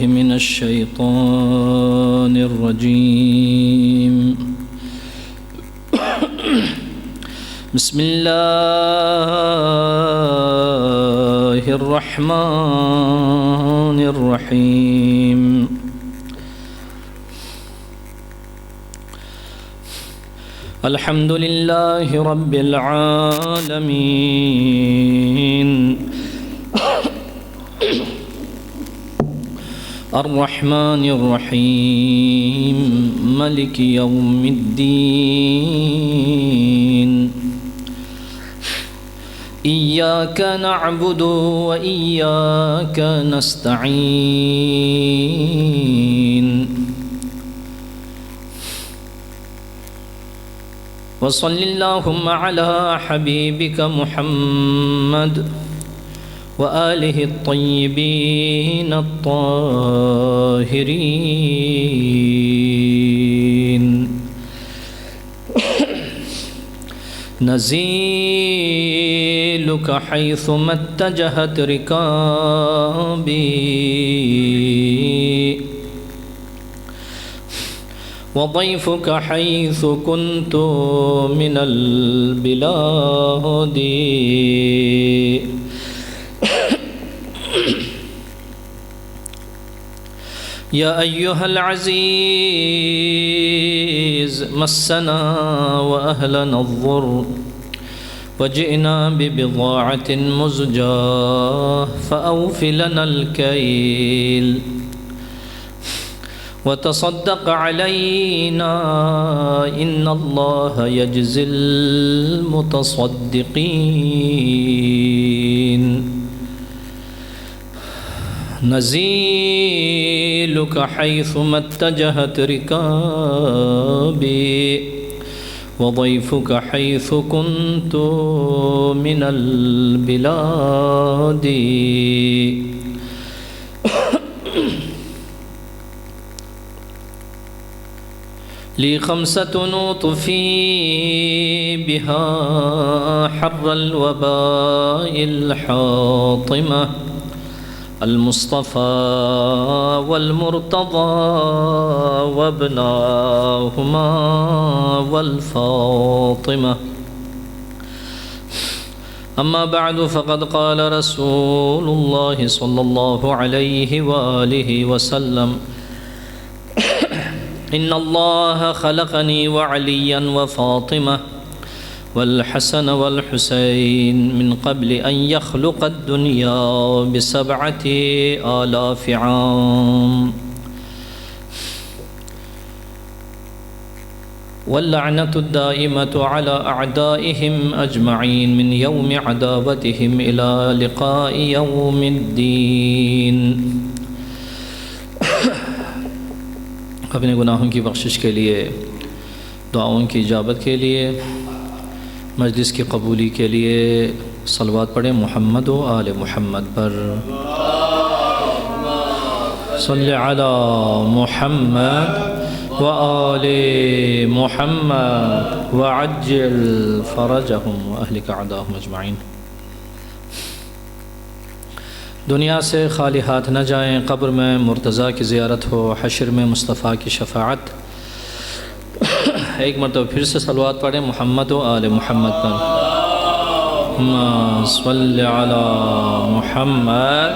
من الشيطان الرجيم بسم الله الرحمن الرحيم الحمد لله رب العالمين الرحمن الرحيم مالك يوم الدين إياك نعبد وإياك نستعين وصل اللهم على حبيبك محمد وآله الطيبين الطاهرين نزيلك حيثما اتجهت ركابي وضيفك حيث كنت من البلاد يا أيها العزيز مسنا وأهلنا الضر وجئنا ببضاعة مزجاة فأوف لنا الكيل وتصدق علينا إن الله يجزي المتصدقين نزيلك حيثما اتجهت ركابي وضيفك حيث كنت من البلاد لي خمسة نطفي بها حر الوباء الحاطمة المصطفى والمرتضى وابناهما والفاطمة أما بعد فقد قال رسول الله صلى الله عليه وآله وسلم إن الله خلقني وعليا وفاطمة والحسن والحسين من قبل أن يخلق الدنيا ب7,000 عام واللعنة الدائمة على أعدائهم أجمعين من يوم عداوتهم إلى لقاء يوم الدين اپنے گناہوں کی بخشش کے لیے، دعاؤں کی اجابت کے لیے، مجلس کی قبولی کے لیے صلوات پڑھیں محمد و آل محمد پر۔ صلی علی محمد و آل محمد وعجل فرجہم واہلک اعداءہم اجمعین۔ دنیا سے خالی ہاتھ نہ جائیں، قبر میں مرتضیٰ کی زیارت ہو، حشر میں مصطفیٰ کی شفاعت۔ ایک مرتبہ پھر سے صلوات پڑھیں محمد و آل محمد پر۔ اللہم صلی علی محمد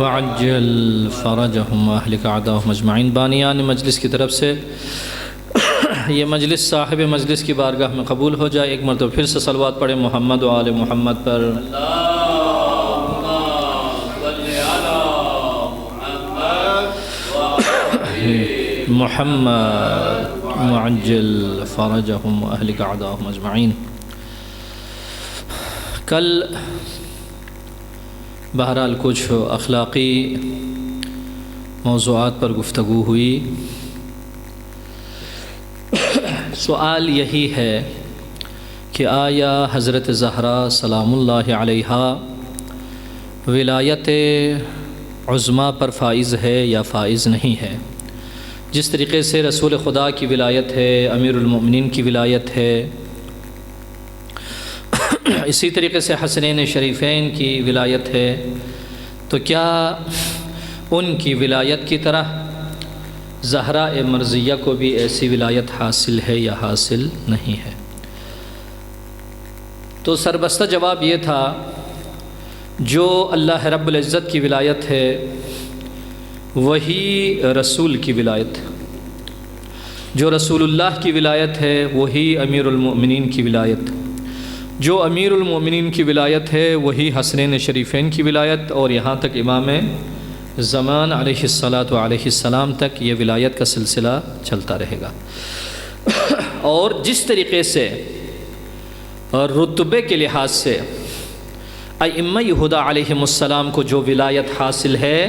وعجل فرجہم واہلک اعداءہم اجمعین۔ بانیان مجلس کی طرف سے یہ مجلس صاحب مجلس کی بارگاہ میں قبول ہو جائے۔ ایک مرتبہ پھر سے صلوات پڑھیں محمد و آل محمد پر۔ محمد معجل فرجہم واہلک اعداءہم اجمعین۔ کل بہرحال کچھ اخلاقی موضوعات پر گفتگو ہوئی۔ سوال یہی ہے کہ آیا حضرت زہرا سلام اللہ علیہا ولایت عظمیٰ پر فائز ہے یا فائز نہیں ہے؟ جس طریقے سے رسول خدا کی ولایت ہے، امیر المؤمنین کی ولایت ہے، اسی طریقے سے حسنین شریفین کی ولایت ہے، تو کیا ان کی ولایت کی طرح زہرا مرضیہ کو بھی ایسی ولایت حاصل ہے یا حاصل نہیں ہے؟ تو سربستہ جواب یہ تھا، جو اللہ رب العزت کی ولایت ہے وہی رسول کی ولایت، جو رسول اللہ کی ولایت ہے وہی امیر المؤمنین کی ولایت، جو امیر المؤمنین کی ولایت ہے وہی حسنین شریفین کی ولایت، اور یہاں تک امام زمان علیہ السلام تک یہ ولایت کا سلسلہ چلتا رہے گا۔ اور جس طریقے سے رتبے کے لحاظ سے ائمہ ہدی علیہم السلام کو جو ولایت حاصل ہے،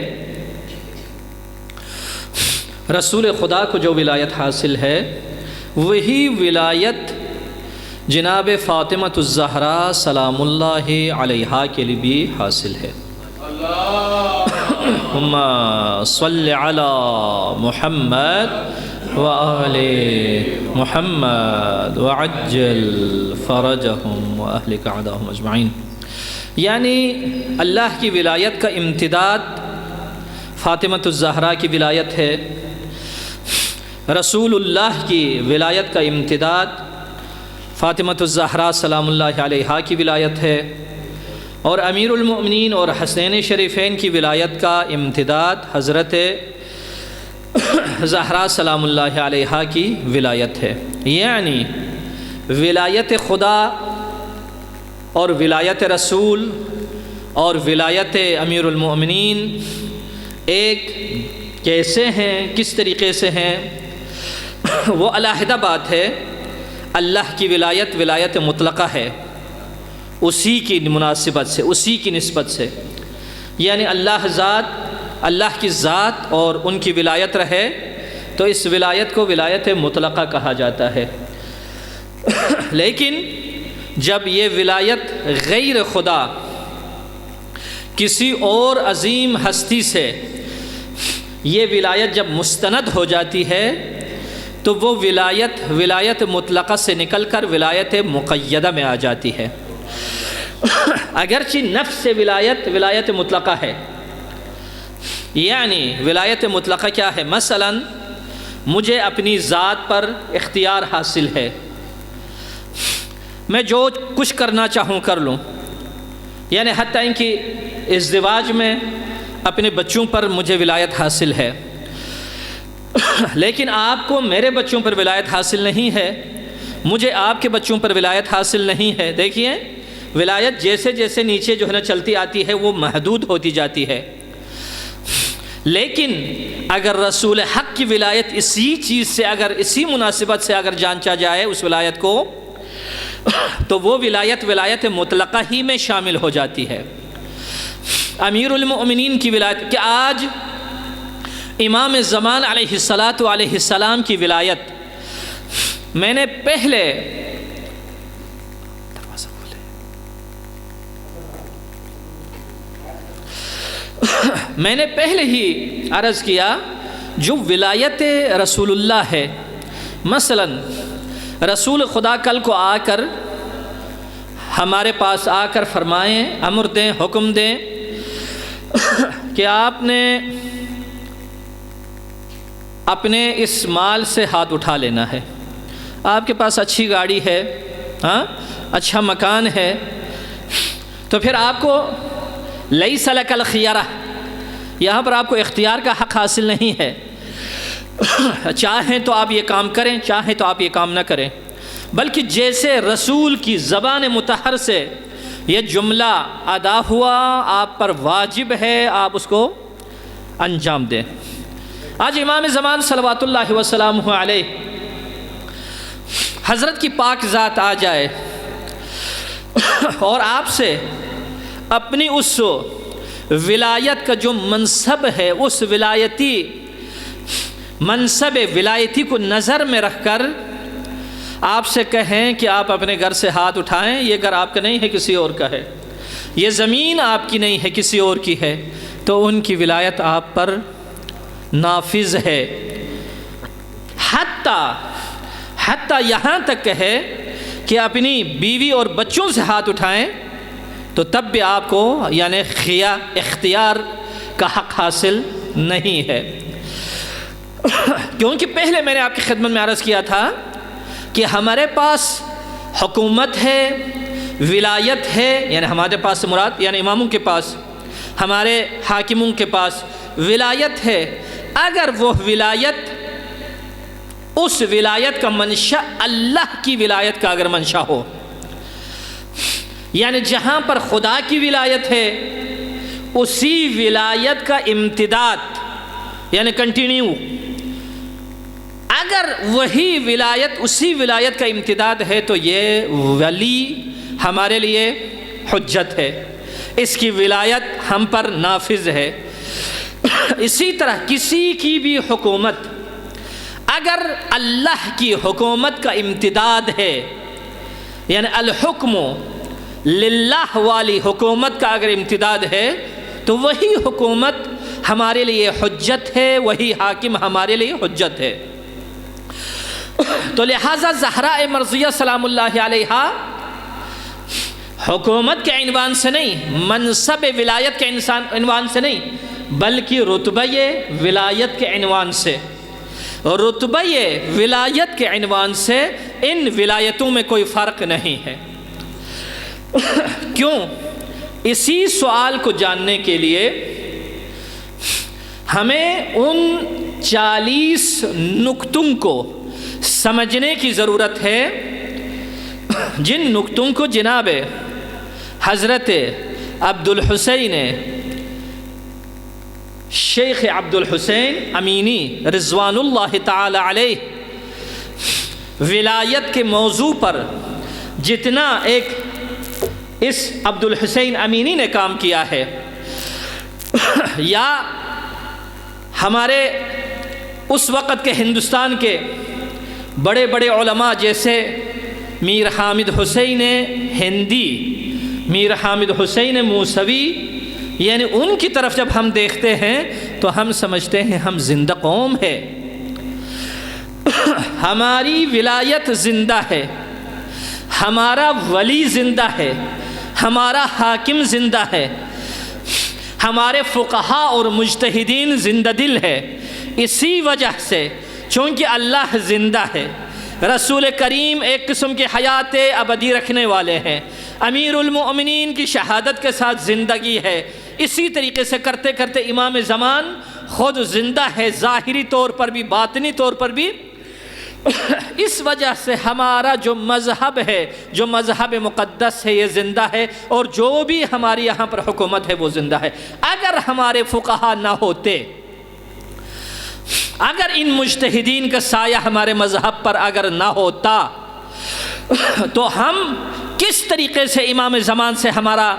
رسول خدا کو جو ولایت حاصل ہے، وہی ولایت جناب فاطمہ الزہرا سلام اللہ علیہا کے لیے بھی حاصل ہے۔ اللہم صلی علی محمد وآل محمد وعجل فرجہم واہلک اعداءہم اجمعین۔ یعنی اللہ کی ولایت کا امتداد فاطمہ الزہرا کی ولایت ہے، رسول اللہ کی ولایت کا امتداد فاطمہ الزہرا سلام اللہ علیہا کی ولایت ہے، اور امیر المؤمنین اور حسنین شریفین کی ولایت کا امتداد حضرت زہرا سلام اللہ علیہا کی ولایت ہے۔ یعنی ولایت خدا اور ولایت رسول اور ولایت امیر المؤمنین ایک کیسے ہیں، کس طریقے سے ہیں، وہ علیحدہ بات ہے۔ اللہ کی ولایت ولایت مطلقہ ہے، اسی کی مناسبت سے، اسی کی نسبت سے، یعنی اللہ کی ذات اور ان کی ولایت رہے تو اس ولایت کو ولایت مطلقہ کہا جاتا ہے۔ لیکن جب یہ ولایت غیر خدا کسی اور عظیم ہستی سے یہ ولایت جب مستند ہو جاتی ہے تو وہ ولایت مطلقہ سے نکل کر ولایت مقیدہ میں آ جاتی ہے۔ اگرچہ نفس سے ولایت مطلقہ ہے، یعنی ولایت مطلقہ کیا ہے؟ مثلا مجھے اپنی ذات پر اختیار حاصل ہے، میں جو کچھ کرنا چاہوں کر لوں، یعنی حتیٰ کہ ازدواج میں اپنے بچوں پر مجھے ولایت حاصل ہے، لیکن آپ کو میرے بچوں پر ولایت حاصل نہیں ہے، مجھے آپ کے بچوں پر ولایت حاصل نہیں ہے۔ دیکھیے ولایت جیسے جیسے نیچے جو ہے نا چلتی آتی ہے وہ محدود ہوتی جاتی ہے، لیکن اگر رسول حق کی ولایت اسی چیز سے، اگر اسی مناسبت سے اگر جانچا جائے اس ولایت کو، تو وہ ولایت مطلقہ ہی میں شامل ہو جاتی ہے۔ امیر المؤمنین کی ولایت کہ آج امام زمان علیہ السلام کی ولایت میں نے پہلے ہی عرض کیا، جو ولایت رسول اللہ ہے، مثلا رسول خدا کل کو آ کر ہمارے پاس آ کر فرمائیں، امر دیں، حکم دیں کہ آپ نے اپنے اس مال سے ہاتھ اٹھا لینا ہے، آپ کے پاس اچھی گاڑی ہے، اچھا مکان ہے، تو پھر آپ کو لیس لک الخیرہ، یہاں پر آپ کو اختیار کا حق حاصل نہیں ہے، چاہیں تو آپ یہ کام کریں، چاہیں تو آپ یہ کام نہ کریں، بلکہ جیسے رسول کی زبان مطہر سے یہ جملہ ادا ہوا آپ پر واجب ہے آپ اس کو انجام دیں۔ آج امام زمان صلوات اللہ وسلامہ علیہ حضرت کی پاک ذات آ جائے اور آپ سے اپنی اس ولایت کا جو منصب ہے، اس منصب ولایتی کو نظر میں رکھ کر آپ سے کہیں کہ آپ اپنے گھر سے ہاتھ اٹھائیں، یہ گھر آپ کا نہیں ہے کسی اور کا ہے، یہ زمین آپ کی نہیں ہے کسی اور کی ہے، تو ان کی ولایت آپ پر نافذ ہے، حتیٰ یہاں تک کہے کہ اپنی بیوی اور بچوں سے ہاتھ اٹھائیں تو تب بھی آپ کو یعنی اختیار کا حق حاصل نہیں ہے، کیونکہ پہلے میں نے آپ کی خدمت میں عرض کیا تھا کہ ہمارے پاس حکومت ہے، ولایت ہے، یعنی ہمارے پاس مراد یعنی اماموں کے پاس، ہمارے حاکموں کے پاس ولایت ہے۔ اگر وہ ولایت، اس ولایت کا منشا اللہ کی ولایت کا اگر منشا ہو، یعنی جہاں پر خدا کی ولایت ہے اسی ولایت کا امتداد یعنی کنٹینیو، اگر وہی ولایت اسی ولایت کا امتداد ہے تو یہ ولی ہمارے لیے حجت ہے، اس کی ولایت ہم پر نافذ ہے۔ اسی طرح کسی کی بھی حکومت اگر اللہ کی حکومت کا امتداد ہے، یعنی الحکم للہ والی حکومت کا اگر امتداد ہے تو وہی حکومت ہمارے لیے حجت ہے، وہی حاکم ہمارے لیے حجت ہے۔ تو لہٰذا زہراء مرضیہ سلام اللہ علیہا حکومت کے عنوان سے نہیں، منصب ولایت کے عنوان سے نہیں، بلکہ رتبہ ولایت کے عنوان سے، رتبہ ولایت کے عنوان سے ان ولایتوں میں کوئی فرق نہیں ہے۔ کیوں؟ اسی سوال کو جاننے کے لیے ہمیں ان 40 نکتوں کو سمجھنے کی ضرورت ہے جن نکتوں کو جناب حضرت عبد الحسین شیخ عبد الحسین امینی رضوان اللہ تعالی علیہ ولایت کے موضوع پر جتنا ایک اس عبد الحسین امینی نے کام کیا ہے، یا ہمارے اس وقت کے ہندوستان کے بڑے بڑے علماء جیسے میر حامد حسین ہندی، میر حامد حسین موسوی، یعنی ان کی طرف جب ہم دیکھتے ہیں تو ہم سمجھتے ہیں ہم زندہ قوم ہے، ہماری ولایت زندہ ہے، ہمارا ولی زندہ ہے، ہمارا حاکم زندہ ہے، ہمارے فقہاء اور مجتہدین زندہ دل ہے۔ اسی وجہ سے چونکہ اللہ زندہ ہے، رسول کریم ایک قسم کی حیات ابدی رکھنے والے ہیں، امیر المؤمنین کی شہادت کے ساتھ زندگی ہے، اسی طریقے سے کرتے کرتے امام زمان خود زندہ ہے، ظاہری طور پر بھی باطنی طور پر بھی۔ اس وجہ سے ہمارا جو مذہب ہے، جو مذہب مقدس ہے، یہ زندہ ہے، اور جو بھی ہماری یہاں پر حکومت ہے وہ زندہ ہے۔ اگر ہمارے فقہاء نہ ہوتے، اگر ان مجتہدین کا سایہ ہمارے مذہب پر اگر نہ ہوتا تو ہم کس طریقے سے امام زمان سے ہمارا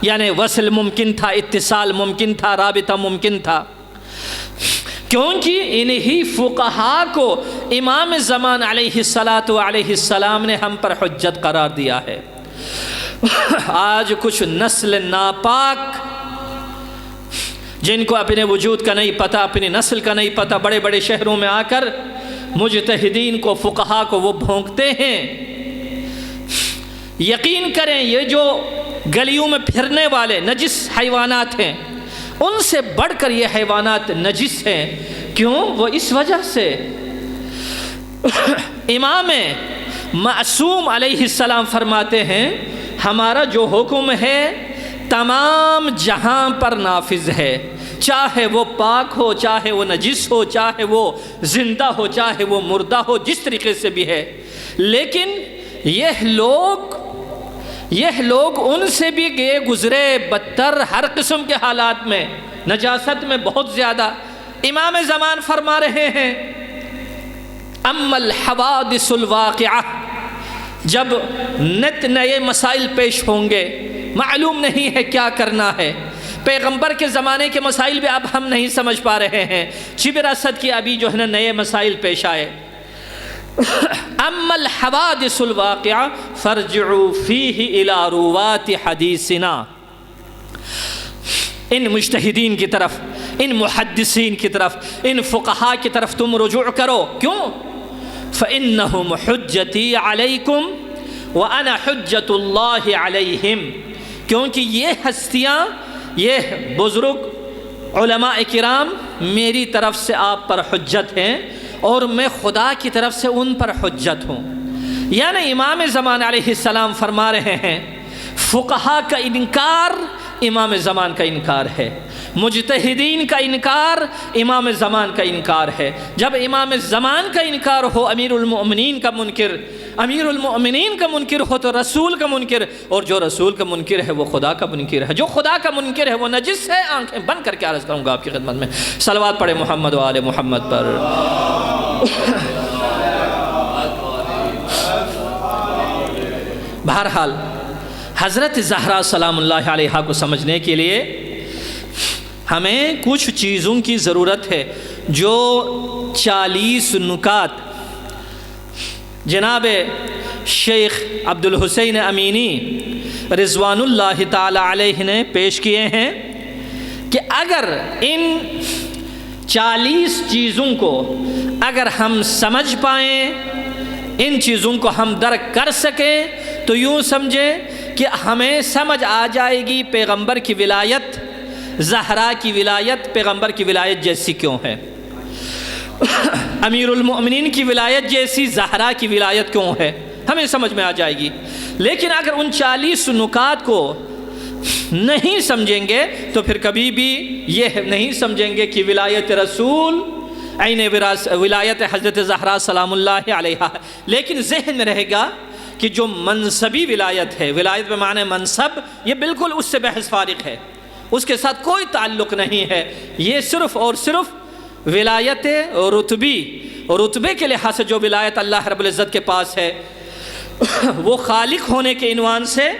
یعنی وصل ممکن تھا، اتصال ممکن تھا، رابطہ ممکن تھا؟ کیونکہ انہی فقہاء کو امام زمان علیہ السلام نے ہم پر حجت قرار دیا ہے۔ آج کچھ نسل ناپاک جن کو اپنے وجود کا نہیں پتہ، اپنی نسل کا نہیں پتہ، بڑے بڑے شہروں میں آ کر مجتہدین کو، فقہاء کو وہ بھونکتے ہیں۔ یقین کریں یہ جو گلیوں میں پھرنے والے نجس حیوانات ہیں، ان سے بڑھ کر یہ حیوانات نجس ہیں۔ کیوں؟ وہ اس وجہ سے امام معصوم علیہ السلام فرماتے ہیں ہمارا جو حکم ہے تمام جہاں پر نافذ ہے، چاہے وہ پاک ہو، چاہے وہ نجس ہو، چاہے وہ زندہ ہو، چاہے وہ مردہ ہو، جس طریقے سے بھی ہے۔ لیکن یہ لوگ ان سے بھی گئے گزرے، بدتر ہر قسم کے حالات میں، نجاست میں بہت زیادہ۔ امام زمان فرما رہے ہیں اما الحوادث الواقعہ، جب نت نئے مسائل پیش ہوں گے، معلوم نہیں ہے کیا کرنا ہے۔ پیغمبر کے زمانے کے مسائل بھی اب ہم نہیں سمجھ پا رہے ہیں، شبر اسد کی ابھی جو ہے نا نئے مسائل پیش آئے۔ اما الحوادث الواقعہ فرجعوا فیہ الی روات حدیثنا، ان مجتہدین کی طرف، ان محدثین کی طرف، ان فقہاء کی طرف تم رجوع کرو۔ کیوں؟ فَإِنَّهُمْ حُجَّتِي عَلَيْكُمْ وَأَنَا حُجَّةُ اللَّهِ عَلَيْهِمْ، کیونکہ یہ ہستیاں، یہ بزرگ علماء کرام میری طرف سے آپ پر حجت ہیں اور میں خدا کی طرف سے ان پر حجت ہوں۔ یعنی امام زمان علیہ السلام فرما رہے ہیں فقہا کا انکار امام زمان کا انکار ہے، مجتہدین کا انکار امام زمان کا انکار ہے۔ جب امام زمان کا انکار ہو امیر المؤمنین کا منکر، امیر المؤمنین کا منکر ہو تو رسول کا منکر، اور جو رسول کا منکر ہے وہ خدا کا منکر ہے، جو خدا کا منکر ہے وہ نجس ہے۔ آنکھیں بند کر کے عرض کروں گا آپ کی خدمت میں، صلوات پڑھے محمد و آل محمد پر۔ بہرحال حضرت زہرا سلام اللہ علیہا کو سمجھنے کے لیے ہمیں کچھ چیزوں کی ضرورت ہے، جو 40 نکات جناب شیخ عبدالحسین امینی رضوان اللہ تعالی علیہ نے پیش کیے ہیں کہ اگر ان 40 چیزوں کو اگر ہم سمجھ پائیں، ان چیزوں کو ہم درک کر سکیں، تو یوں سمجھیں کہ ہمیں سمجھ آ جائے گی پیغمبر کی ولایت، زہرا کی ولایت پیغمبر کی ولایت جیسی کیوں ہے، امیر المؤمنین کی ولایت جیسی زہرا کی ولایت کیوں ہے، ہمیں سمجھ میں آ جائے گی۔ لیکن اگر ان 40 نکات کو نہیں سمجھیں گے تو پھر کبھی بھی یہ نہیں سمجھیں گے کہ ولایت رسول عین ولایت حضرت زہرا سلام اللہ علیہا، لیکن ذہن میں رہے گا کہ جو منصبی ولایت ہے، ولایت میں معنی منصب، یہ بالکل اس سے بحث فارغ ہے، اس کے ساتھ کوئی تعلق نہیں ہے، یہ صرف اور صرف ولایت رتبی، اور رتبے کے لحاظ سے جو ولایت اللہ رب العزت کے پاس ہے وہ خالق ہونے کے عنوان سے،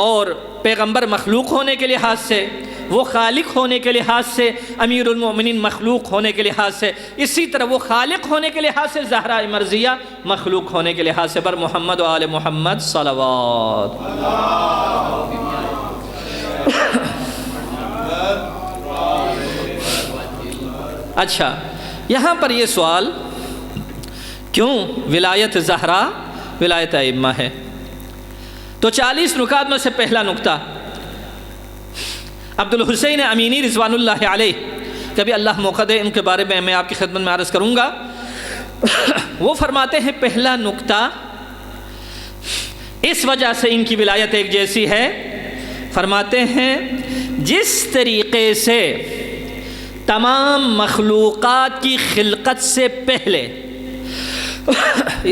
اور پیغمبر مخلوق ہونے کے لحاظ سے، وہ خالق ہونے کے لحاظ سے، امیر المؤمنین مخلوق ہونے کے لحاظ سے، اسی طرح وہ خالق ہونے کے لحاظ سے زہرا مرضیہ مخلوق ہونے کے لحاظ سے، بر محمد و آل محمد صلوات۔ اچھا، یہاں پر یہ سوال، کیوں ولایت زہرا ولایت ائمہ ہے؟ تو 40 نکات میں سے پہلا نکتہ، عبدالحسین امینی رضوان اللہ علیہ، کبھی اللہ موقع دے ان کے بارے میں آپ کی خدمت میں عرض کروں گا، وہ فرماتے ہیں پہلا نکتہ اس وجہ سے ان کی ولایت ایک جیسی ہے، فرماتے ہیں جس طریقے سے تمام مخلوقات کی خلقت سے پہلے،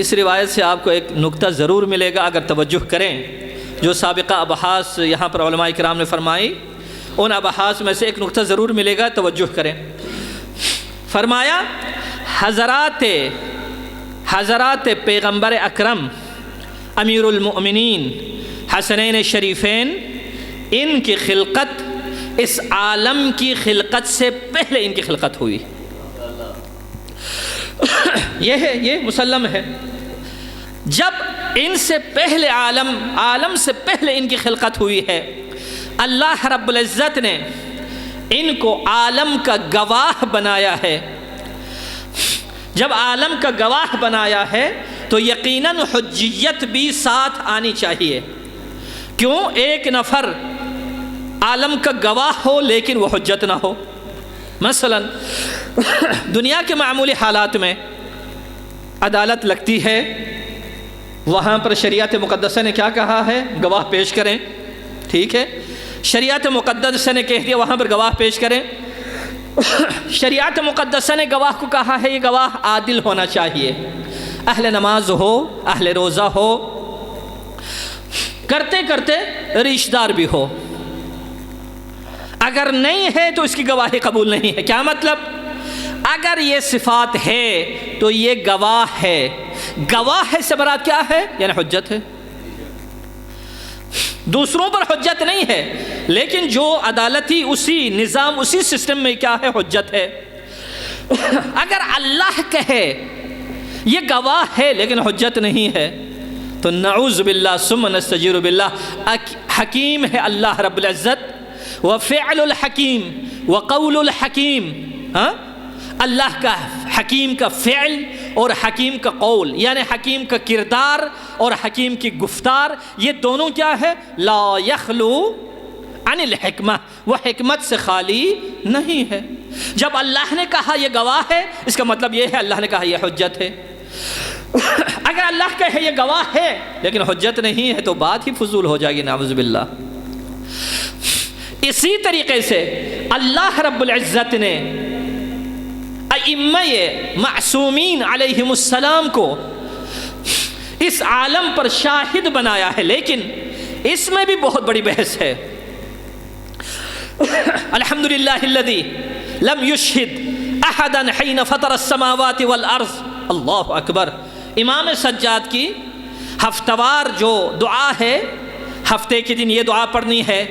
اس روایت سے آپ کو ایک نکتہ ضرور ملے گا اگر توجہ کریں، جو سابقہ ابحاث یہاں پر علماء کرام نے فرمائی، ان ابحاث میں سے ایک نکتہ ضرور ملے گا، توجہ کریں۔ فرمایا حضرات پیغمبر اکرم امیر المؤمنین حسنین شریفین، ان کی خلقت اس عالم کی خلقت سے پہلے ان کی خلقت ہوئی، یہ مسلم ہے۔ جب ان سے پہلے عالم سے پہلے ان کی خلقت ہوئی ہے، اللہ رب العزت نے ان کو عالم کا گواہ بنایا ہے۔ جب عالم کا گواہ بنایا ہے تو یقیناً حجیت بھی ساتھ آنی چاہیے۔ کیوں؟ ایک نفر عالم کا گواہ ہو لیکن وہ حجت نہ ہو۔ مثلا دنیا کے معمولی حالات میں عدالت لگتی ہے، وہاں پر شریعت مقدسہ نے کیا کہا ہے؟ گواہ پیش کریں، ٹھیک ہے، شریعت مقدسہ نے کہہ دیا وہاں پر گواہ پیش کریں۔ شریعت مقدسہ نے گواہ کو کہا ہے یہ گواہ عادل ہونا چاہیے، اہل نماز ہو، اہل روزہ ہو، کرتے کرتے رشتہ دار بھی ہو، اگر نہیں ہے تو اس کی گواہی قبول نہیں ہے۔ کیا مطلب؟ اگر یہ صفات ہے تو یہ گواہ ہے، گواہ ہے سے مراد کیا ہے؟ یعنی حجت ہے، دوسروں پر حجت نہیں ہے، لیکن جو عدالتی اسی نظام اسی سسٹم میں کیا ہے؟ حجت ہے۔ اگر اللہ کہے یہ گواہ ہے لیکن حجت نہیں ہے تو نعوذ باللہ ثم نستجیر باللہ، حکیم ہے اللہ رب العزت، وفعل الحکیم وقول الحکیم، اللہ کا حکیم کا فعل اور حکیم کا قول، یعنی حکیم کا کردار اور حکیم کی گفتار، یہ دونوں کیا ہے؟ لا یخلو عن الحکمہ، وہ حکمت سے خالی نہیں ہے۔ جب اللہ نے کہا یہ گواہ ہے، اس کا مطلب یہ ہے اللہ نے کہا یہ حجت ہے۔ اگر اللہ کہے یہ گواہ ہے لیکن حجت نہیں ہے تو بات ہی فضول ہو جائے گی، نعوذ باللہ۔ اسی طریقے سے اللہ رب العزت نے ائمہ معصومین علیہم السلام کو اس عالم پر شاہد بنایا ہے، لیکن اس میں بھی بہت بڑی بحث ہے۔ الحمدللہ الذی لم یشہد احدا حین فطر السماوات والارض، اللہ اکبر۔ امام سجاد کی ہفتہ وار جو دعا ہے، ہفتے کے دن یہ دعا پڑھنی ہے،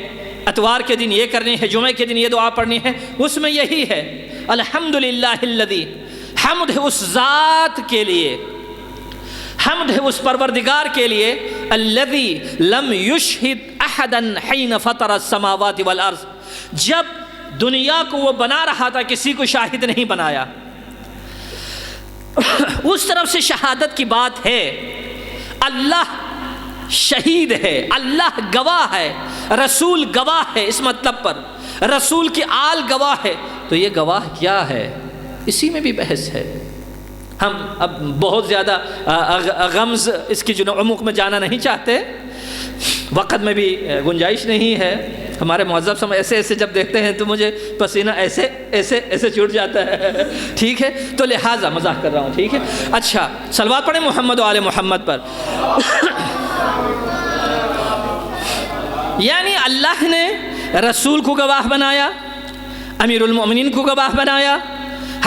اتوار کے دن یہ کرنی ہے، جمعے کے دن یہ دعا پڑھنی ہے، اس میں یہی ہے الحمدللہ الذی، حمد ہے اس ذات کے لیے، حمد ہے اس پروردگار کے لیے، الذی لم یشہد احدا حین فطر السماوات والارض، جب دنیا کو وہ بنا رہا تھا کسی کو شاہد نہیں بنایا۔ اس طرف سے شہادت کی بات ہے، اللہ شہید ہے، اللہ گواہ ہے، رسول گواہ ہے، اس مطلب پر رسول کی آل گواہ ہے، تو یہ گواہ کیا ہے، اسی میں بھی بحث ہے۔ ہم اب بہت زیادہ غمز اس کی جو عمق میں جانا نہیں چاہتے، وقت میں بھی گنجائش نہیں ہے۔ ہمارے مہذب سمجھ ایسے ایسے جب دیکھتے ہیں تو مجھے پسینہ ایسے ایسے ایسے چھوٹ جاتا ہے، ٹھیک ہے، تو لہٰذا مزاح کر رہا ہوں، ٹھیک ہے۔ اچھا، صلوات پڑھیں محمد و آل محمد پر۔ یعنی اللہ نے رسول کو گواہ بنایا، امیر المؤمنین کو گواہ بنایا،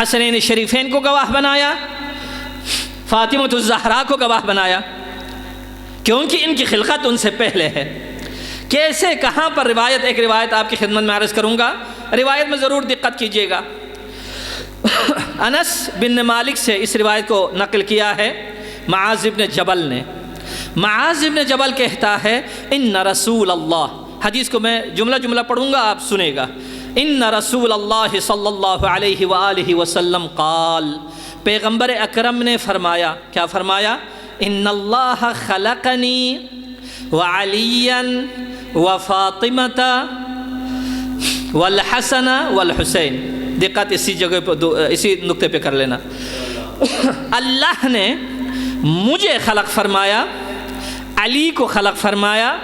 حسنین شریفین کو گواہ بنایا، فاطمۃ الزہرا کو گواہ بنایا، کیونکہ ان کی خلقت ان سے پہلے ہے۔ کیسے، کہاں پر روایت، ایک روایت آپ کی خدمت میں عرض کروں گا، روایت میں ضرور دقت کیجیے گا۔ انس بن مالک سے اس روایت کو نقل کیا ہے معاذ بن جبل نے۔ معاذ بن جبل کہتا ہے ان رسول اللہ، حدیث کو میں جملہ جملہ پڑھوں گا، آپ سنیں گا۔ ان رسول اللہ صلی اللہ علیہ وآلہ وسلم قال، پیغمبر اکرم نے فرمایا، کیا فرمایا؟ ان اللہ خلقنی وعلیا وفاطمۃ والحسن والحسین۔ دقت اسی جگہ پہ، اسی نقطے پہ کر لینا۔ اللہ نے مجھے خلق فرمایا، علی کو خلق فرمایا،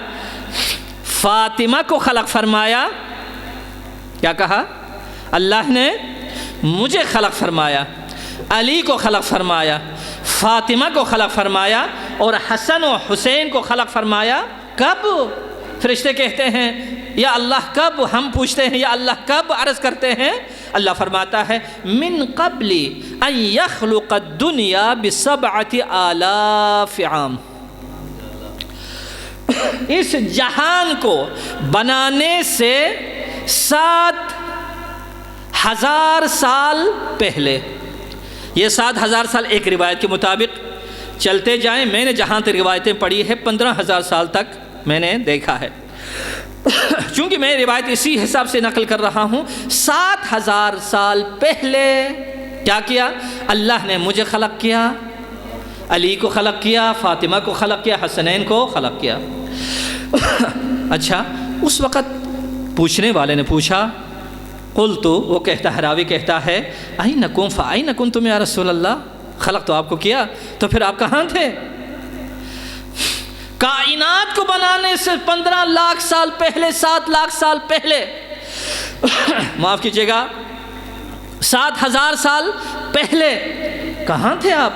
فاطمہ کو خلق فرمایا۔ کیا کہا؟ اللہ نے مجھے خلق فرمایا، علی کو خلق فرمایا، فاطمہ کو خلق فرمایا، اور حسن و حسین کو خلق فرمایا۔ کب؟ فرشتے کہتے ہیں یا اللہ کب؟ ہم پوچھتے ہیں یا اللہ کب؟ عرض کرتے ہیں، اللہ فرماتا ہے من قبل ان یخلق الدنیا ب7,000 عام، اس جہان کو بنانے سے 7,000 سال پہلے۔ یہ 7,000 سال ایک روایت کے مطابق چلتے جائیں، میں نے جہاں تک روایتیں پڑھی ہے 15,000 سال تک میں نے دیکھا ہے۔ چونکہ میں روایت اسی حساب سے نقل کر رہا ہوں، 7,000 سال پہلے کیا کیا؟ اللہ نے مجھے خلق کیا، علی کو خلق کیا، فاطمہ کو خلق کیا، حسنین کو خلق کیا۔ اچھا، اس وقت پوچھنے والے نے پوچھا، قلت، وہ کہتا ہے، راوی کہتا ہے، این کنتم یا رسول اللہ، خلق تو آپ کو کیا، تو پھر آپ کہاں تھے؟ کائنات کو بنانے سے 15 لاکھ سال پہلے، 7 لاکھ سال پہلے، معاف کیجیے گا، 7,000 سال پہلے کہاں تھے آپ؟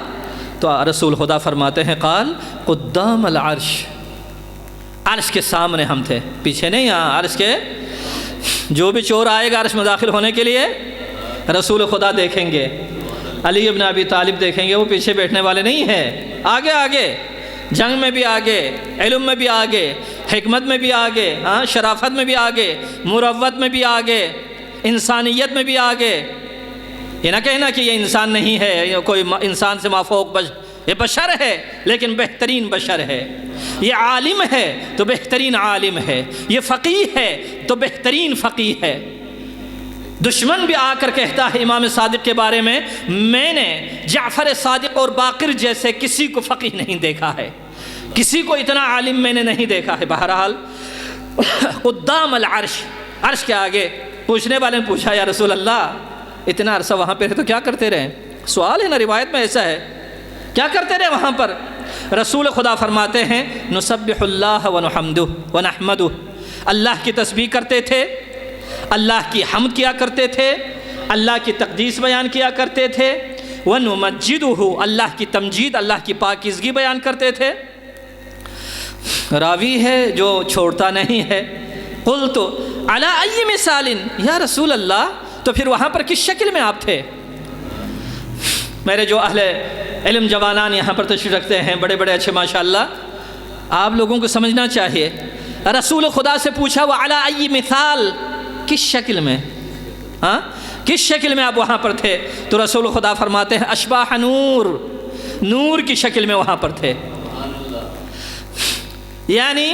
تو رسول خدا فرماتے ہیں، قال قدام العرش، عرش کے سامنے ہم تھے، پیچھے نہیں، یہاں عرش کے، جو بھی چور آئے گا عرش میں داخل ہونے کے لیے رسول خدا دیکھیں گے، علی ابن ابی طالب دیکھیں گے، وہ پیچھے بیٹھنے والے نہیں ہیں، آگے آگے، جنگ میں بھی آگے، علم میں بھی آگے، حکمت میں بھی آگے، شرافت میں بھی آگے، مروت میں بھی آگے، انسانیت میں بھی آگے۔ یہ نہ کہنا کہ یہ انسان نہیں ہے، یہ کوئی انسان سے مافوق یہ بشر ہے، لیکن بہترین بشر ہے۔ یہ عالم ہے تو بہترین عالم ہے، یہ فقیہ ہے تو بہترین فقیہ ہے۔ دشمن بھی آ کر کہتا ہے امام صادق کے بارے میں نے جعفر صادق اور باقر جیسے کسی کو فقیہ نہیں دیکھا ہے، کسی کو اتنا عالم میں نے نہیں دیکھا ہے۔ بہرحال قدام العرش، عرش کے آگے۔ پوچھنے والے نے پوچھا یا رسول اللہ اتنا عرصہ وہاں پہ رہے تو کیا کرتے رہے؟ سوال ہے نا، روایت میں ایسا ہے، کیا کرتے رہے وہاں پر؟ رسول خدا فرماتے ہیں نسبح اللہ ونحمدہ ونحمدہ، اللہ کی تسبیح کرتے تھے، اللہ کی حمد کیا کرتے تھے، اللہ کی تقدیس بیان کیا کرتے تھے، ونمجدہ، اللہ کی تمجید، اللہ کی پاکیزگی بیان کرتے تھے۔ راوی ہے جو چھوڑتا نہیں ہے، قلت علی ای مثال یا رسول اللہ، تو پھر وہاں پر کس شکل میں آپ تھے؟ میرے جو اہل علم جوانان یہاں پر تشریف رکھتے ہیں، بڑے بڑے اچھے ماشاءاللہ، آپ لوگوں کو سمجھنا چاہیے، رسول خدا سے پوچھا وعلی ای مثال، کس شکل میں؟ کس شکل میں آپ وہاں پر تھے؟ تو رسول خدا فرماتے ہیں اشباح نور، نور کی شکل میں وہاں پر تھے، یعنی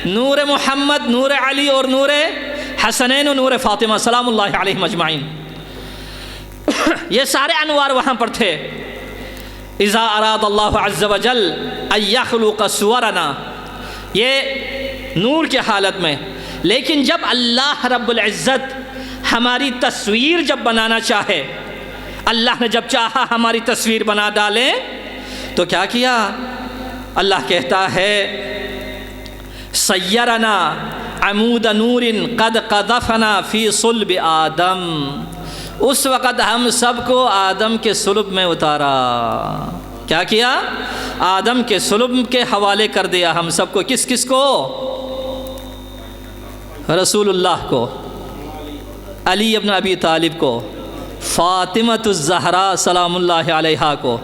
نور محمد، نور علی اور نور حسنین و نور فاطمہ سلام اللہ علیہم اجمعین، یہ سارے انوار وہاں پر تھے۔ اذا اراد اللہ عز وجل ان یخلق صورنا، یہ نور کے حالت میں، لیکن جب اللہ رب العزت ہماری تصویر جب بنانا چاہے، اللہ نے جب چاہا ہماری تصویر بنا ڈالیں تو کیا کیا؟ اللہ کہتا ہے سیرنا عمود نور قد قذفنا فی صلب آدم، اس وقت ہم سب کو آدم کے صلب میں اتارا۔ کیا کیا؟ آدم کے صلب کے حوالے کر دیا ہم سب کو۔ کس کس کو؟ رسول اللہ کو، علی ابن ابی طالب کو، فاطمۃ الزہرا سلام اللہ علیہا کو،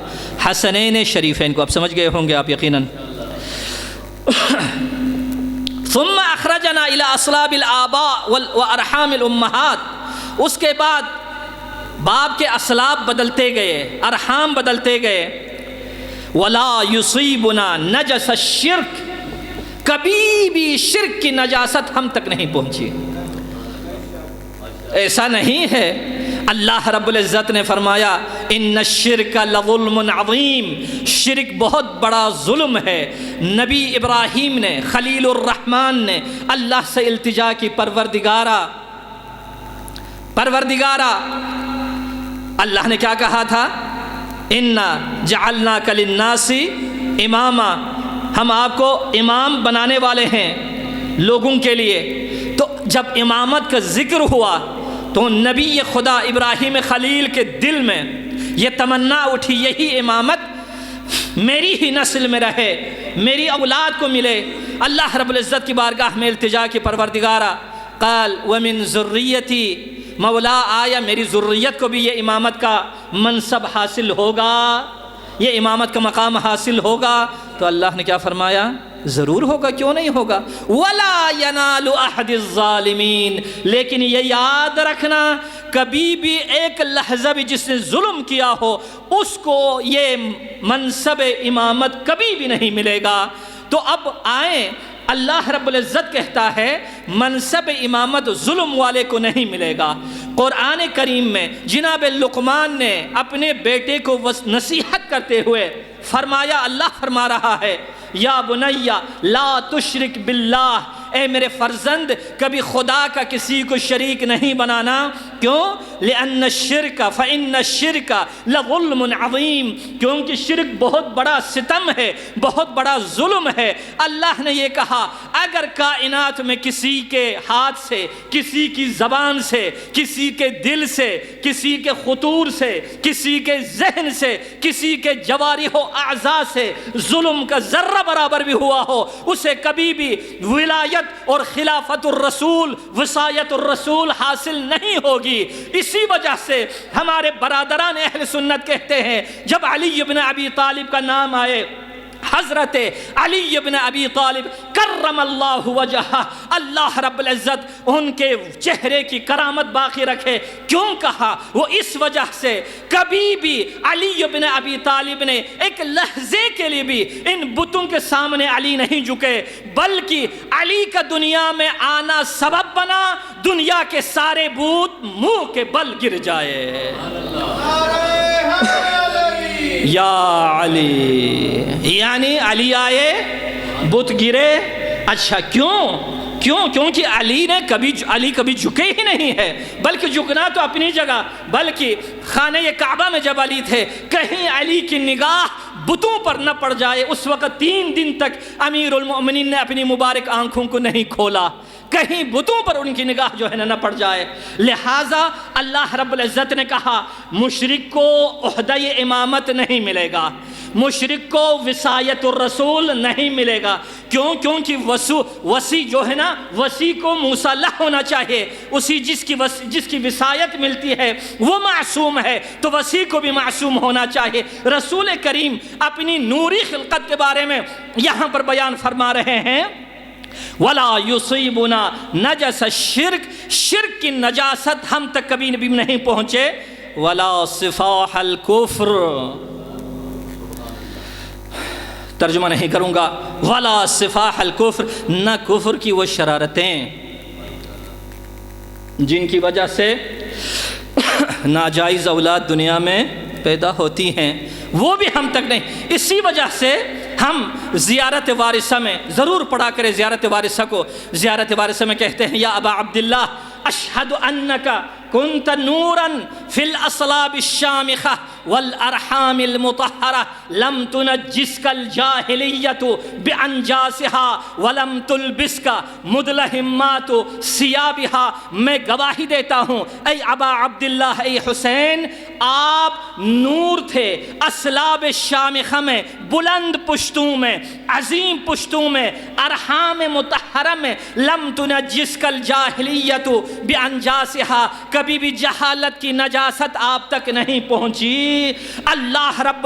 حسنین شریفین کو۔ اب سمجھ گئے ہوں گے آپ یقیناً۔ ثم اخرجنا الى اصلاب الآباء وارحام الامہات، اس کے بعد باپ کے اصلاب بدلتے گئے، ارحام بدلتے گئے۔ ولا یصیبنا نجس الشرک، کبھی بھی شرک کی نجاست ہم تک نہیں پہنچی۔ ایسا نہیں ہے، اللہ رب العزت نے فرمایا ان الشرک لظلم عظیم، شرک بہت بڑا ظلم ہے۔ نبی ابراہیم نے، خلیل الرحمن نے اللہ سے التجا کی، پروردگارا اللہ نے کیا کہا تھا؟ انا جعلناک للناس اماما، ہم آپ کو امام بنانے والے ہیں لوگوں کے لیے۔ تو جب امامت کا ذکر ہوا تو نبی خدا ابراہیم خلیل کے دل میں یہ تمنا اٹھی، یہی امامت میری ہی نسل میں رہے، میری اولاد کو ملے۔ اللہ رب العزت کی بارگاہ میں التجا کی، پروردگارا قال ومن ذریتی، مولا آیا میری ذریت کو بھی یہ امامت کا منصب حاصل ہوگا، یہ امامت کا مقام حاصل ہوگا؟ تو اللہ نے کیا فرمایا؟ ضرور ہوگا، کیوں نہیں ہوگا؟ وَلَا يَنَالُ أَحَدِ الظَّالِمِينَ، لیکن یہ یاد رکھنا کبھی بھی ایک لحظہ بھی جس نے ظلم کیا ہو اس کو یہ منصب امامت کبھی بھی نہیں ملے گا۔ تو اب آئیں، اللہ رب العزت کہتا ہے منصب امامت ظلم والے کو نہیں ملے گا۔ قرآن کریم میں جناب لقمان نے اپنے بیٹے کو نصیحت کرتے ہوئے فرمایا، اللہ فرما رہا ہے یا بنی لا تشرک باللہ، اے میرے فرزند کبھی خدا کا کسی کو شریک نہیں بنانا۔ کیوں؟ لأن الشرک فإن الشرک لظلم عظیم، کیونکہ شرک بہت بڑا ستم ہے، بہت بڑا ظلم ہے۔ اللہ نے یہ کہا اگر کائنات میں کسی کے ہاتھ سے، کسی کی زبان سے، کسی کے دل سے، کسی کے خطور سے، کسی کے ذہن سے، کسی کے جوارح و اعضاء سے ظلم کا ذرہ برابر بھی ہوا ہو، اسے کبھی بھی ولایت اور خلافت الرسول، وصایت الرسول حاصل نہیں ہوگی۔ اسی وجہ سے ہمارے برادران اہل سنت کہتے ہیں جب علی بن ابی طالب کا نام آئے، حضرت علی بن ابی طالب کرم اللہ وجہہ، اللہ رب العزت ان کے چہرے کی کرامت باقی رکھے۔ کیوں کہا؟ وہ اس وجہ سے کبھی بھی علی بن ابی طالب نے ایک لحظے کے لیے بھی ان بتوں کے سامنے علی نہیں جھکے، بلکہ علی کا دنیا میں آنا سبب بنا دنیا کے سارے بت منہ کے بل گر جائے۔ یا علی، یعنی علی آئے بت گرے۔ اچھا کیوں؟ کیونکہ علی کبھی جھکے ہی نہیں ہے، بلکہ جھکنا تو اپنی جگہ، بلکہ خانہ کعبہ میں جب علی تھے کہیں علی کی نگاہ بتوں پر نہ پڑ جائے، اس وقت 3 دن تک امیر المؤمنین نے اپنی مبارک آنکھوں کو نہیں کھولا، کہیں بتوں پر ان کی نگاہ جو ہے نہ پڑ جائے۔ لہٰذا اللہ رب العزت نے کہا مشرک کو عہدہ امامت نہیں ملے گا، مشرک کو وصایت الرسول نہیں ملے گا، کیونکہ وصی جو ہے نا، وصی کو موصلح ہونا چاہیے، اسی جس کی وصایت ملتی ہے وہ معصوم ہے، تو وصی کو بھی معصوم ہونا چاہیے۔ رسول کریم اپنی نوری خلقت کے بارے میں یہاں پر بیان فرما رہے ہیں وَلَا يُصِيبُنَا نَجَسَ الشِّرْكِ، شرک کی نجاست ہم تک کبھی بھی نہیں پہنچے، وَلَا صِفَاحَ الْكُفْرِ، ترجمہ نہیں کروں گا، وَلَا صِفَاحَ الْكُفْرِ، نہ کفر کی وہ شرارتیں جن کی وجہ سے ناجائز اولاد دنیا میں پیدا ہوتی ہیں، وہ بھی ہم تک نہیں۔ اسی وجہ سے ہم زیارت وارثہ میں ضرور پڑھا کریں، زیارت وارثہ کو زیارت وارثہ میں کہتے ہیں یا ابا عبداللہ اشہد انکا کنت نورا فی الاصلاب الشامخہ والارحام المطہرہ لم تنجسک الجاہلیت بانجاسها ولم تلبسک مدلہمات ثیابہا، میں گواہی دیتا ہوں اے ابا عبداللہ، اے حسین، آپ نور تھے اصلاب شامخہ میں، بلند پشتوں میں، عظیم پشتوں میں، ارحام مطہرہ میں، لم تنجسک الجاہلیت بانجاسها، کبھی بھی جہالت کی نجاست آپ تک نہیں پہنچی۔ اللہ رب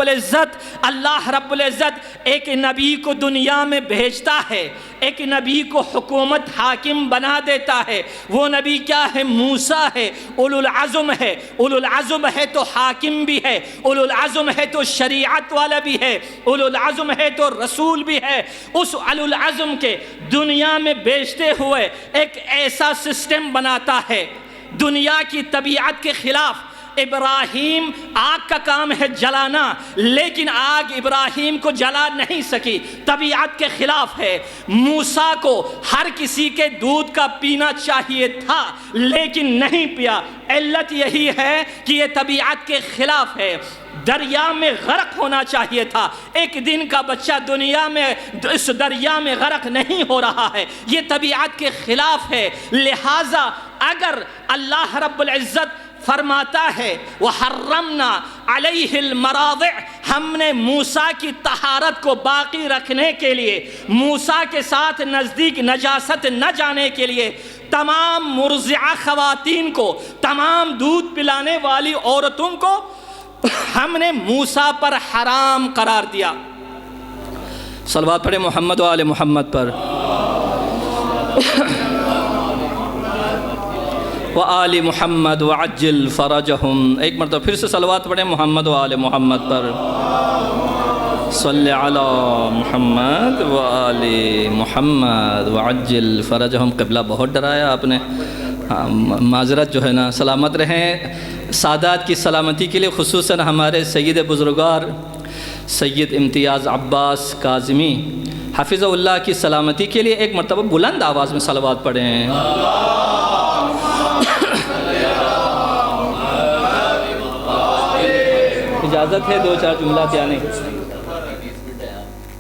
العزت ایک نبی کو دنیا میں بھیجتا ہے، ایک نبی کو حکومت حاکم بنا دیتا ہے، وہ نبی کیا ہے؟ موسیٰ ہے، اولو العزم ہے، اولو العزم ہے تو حاکم بھی ہے، اولو العزم ہے تو شریعت والا بھی ہے، اولو العزم ہے تو رسول بھی ہے۔ اس اولو العزم کے دنیا میں بھیجتے ہوئے ایک ایسا سسٹم بناتا ہے دنیا کی طبیعت کے خلاف۔ ابراہیم آگ کا کام ہے جلانا، لیکن آگ ابراہیم کو جلا نہیں سکی، طبیعت کے خلاف ہے۔ موسیٰ کو ہر کسی کے دودھ کا پینا چاہیے تھا لیکن نہیں پیا، علت یہی ہے کہ یہ طبیعت کے خلاف ہے۔ دریا میں غرق ہونا چاہیے تھا، ایک دن کا بچہ دنیا میں اس دریا میں غرق نہیں ہو رہا ہے، یہ طبیعت کے خلاف ہے۔ لہٰذا اگر اللہ رب العزت فرماتا ہے وَحَرَّمْنَا عَلَيْهِ الْمَرَاضِعِ، ہم نے موسیٰ کی طہارت کو باقی رکھنے کے لیے، موسیٰ کے ساتھ نزدیک نجاست نہ جانے کے لیے، تمام مرضعہ خواتین کو، تمام دودھ پلانے والی عورتوں کو ہم نے موسیٰ پر حرام قرار دیا۔ صلوات پڑھیں محمد و آل محمد پر، وآل محمد وعجل فرجہم۔ ایک مرتبہ پھر سے صلوات پڑھیں محمد و آل محمد پر، صلی علی محمد وآل محمد وعجل فرجہم۔ قبلہ بہت ڈرایا آپ نے، معذرت جو ہے نا، سلامت رہیں۔ سادات کی سلامتی کے لیے خصوصاً ہمارے سید بزرگوار سید امتیاز عباس کاظمی حفظہ اللہ کی سلامتی کے لیے ایک مرتبہ بلند آواز میں صلوات پڑھیں۔ اجازت ہے 2-4 جملات یعنی؟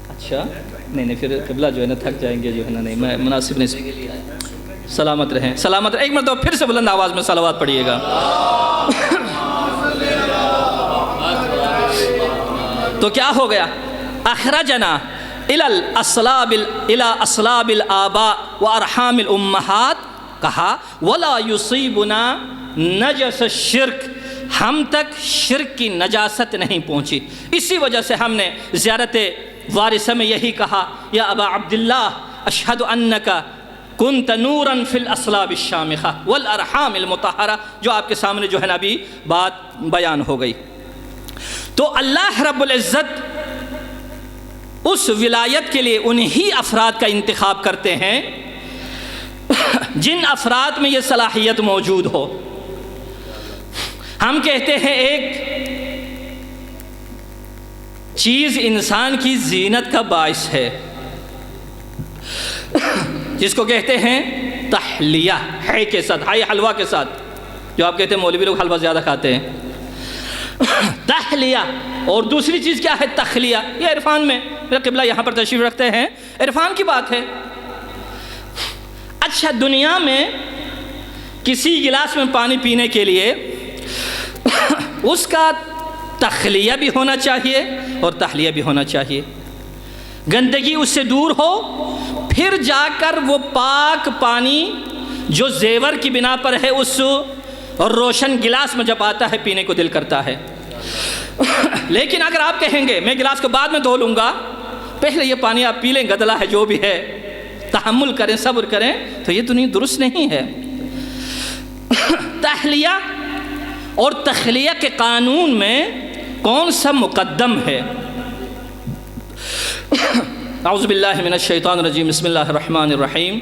اچھا نہیں پھر قبلہ جو ہے نا تھک جائیں گے، جو ہے نا، نہیں میں مناسب نہیں۔ سلامت رہیں، سلامت رہیں۔ ایک مرتبہ پھر سے بلند آواز میں صلوات پڑھیے گا۔ تو کیا ہو گیا؟ اخرجنا الى اصلاب الآباء وارحام الامہات، کہا ولا یصیبنا نجس الشرک، ہم تک شرک کی نجاست نہیں پہنچی۔ اسی وجہ سے ہم نے زیارت وارثہ میں یہی کہا یا ابا عبداللہ اشہد انکا کنت نورا فی الاصلاب الشامخہ والارحام المطہرہ، جو آپ کے سامنے جو ہے نا ابھی بات بیان ہو گئی۔ تو اللہ رب العزت اس ولایت کے لیے انہی افراد کا انتخاب کرتے ہیں جن افراد میں یہ صلاحیت موجود ہو۔ ہم کہتے ہیں ایک چیز انسان کی زینت کا باعث ہے، جس کو کہتے ہیں تحلیہ، ہے کے ساتھ، ہائی حلوہ کے ساتھ، جو آپ کہتے ہیں مولوی لوگ حلوہ زیادہ کھاتے ہیں، تحلیہ۔ اور دوسری چیز کیا ہے؟ تخلیہ۔ یہ عرفان میں، میرا قبلہ یہاں پر تشریف رکھتے ہیں، عرفان کی بات ہے۔ اچھا، دنیا میں کسی گلاس میں پانی پینے کے لیے اس کا تخلیہ بھی ہونا چاہیے اور تحلیہ بھی ہونا چاہیے، گندگی اس سے دور ہو، پھر جا کر وہ پاک پانی جو زیور کی بنا پر ہے اس اور روشن گلاس میں جب آتا ہے پینے کو دل کرتا ہے۔ لیکن اگر آپ کہیں گے میں گلاس کو بعد میں دھو لوں گا، پہلے یہ پانی آپ پی لیں، گدلا ہے جو بھی ہے، تحمل کریں، صبر کریں، تو یہ دنیا درست نہیں ہے۔ تحلیہ اور تخلیہ کے قانون میں کون سا مقدم ہے؟ اعوذ باللہ من الشیطان الرجیم، بسم اللہ الرحمن الرحیم۔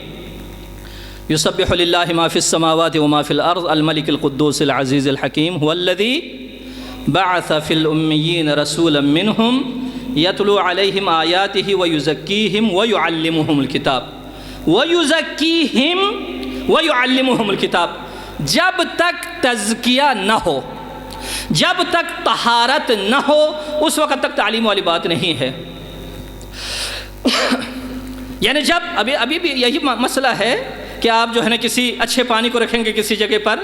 یسبح للہ ما فی السماوات وما فی الارض الملک القدوس العزیز الحکیم، هو الذی بعث فی الامیین رسولا منہم یتلو علیہم آیاتہ ویزکیہم ویعلمہم الکتاب ویعلمہم الکتاب۔ جب تک تزکیہ نہ ہو، جب تک طہارت نہ ہو، اس وقت تک تعلیم والی بات نہیں ہے۔ یعنی جب ابھی بھی یہی مسئلہ ہے کہ آپ جو ہے نا کسی اچھے پانی کو رکھیں گے کسی جگہ پر،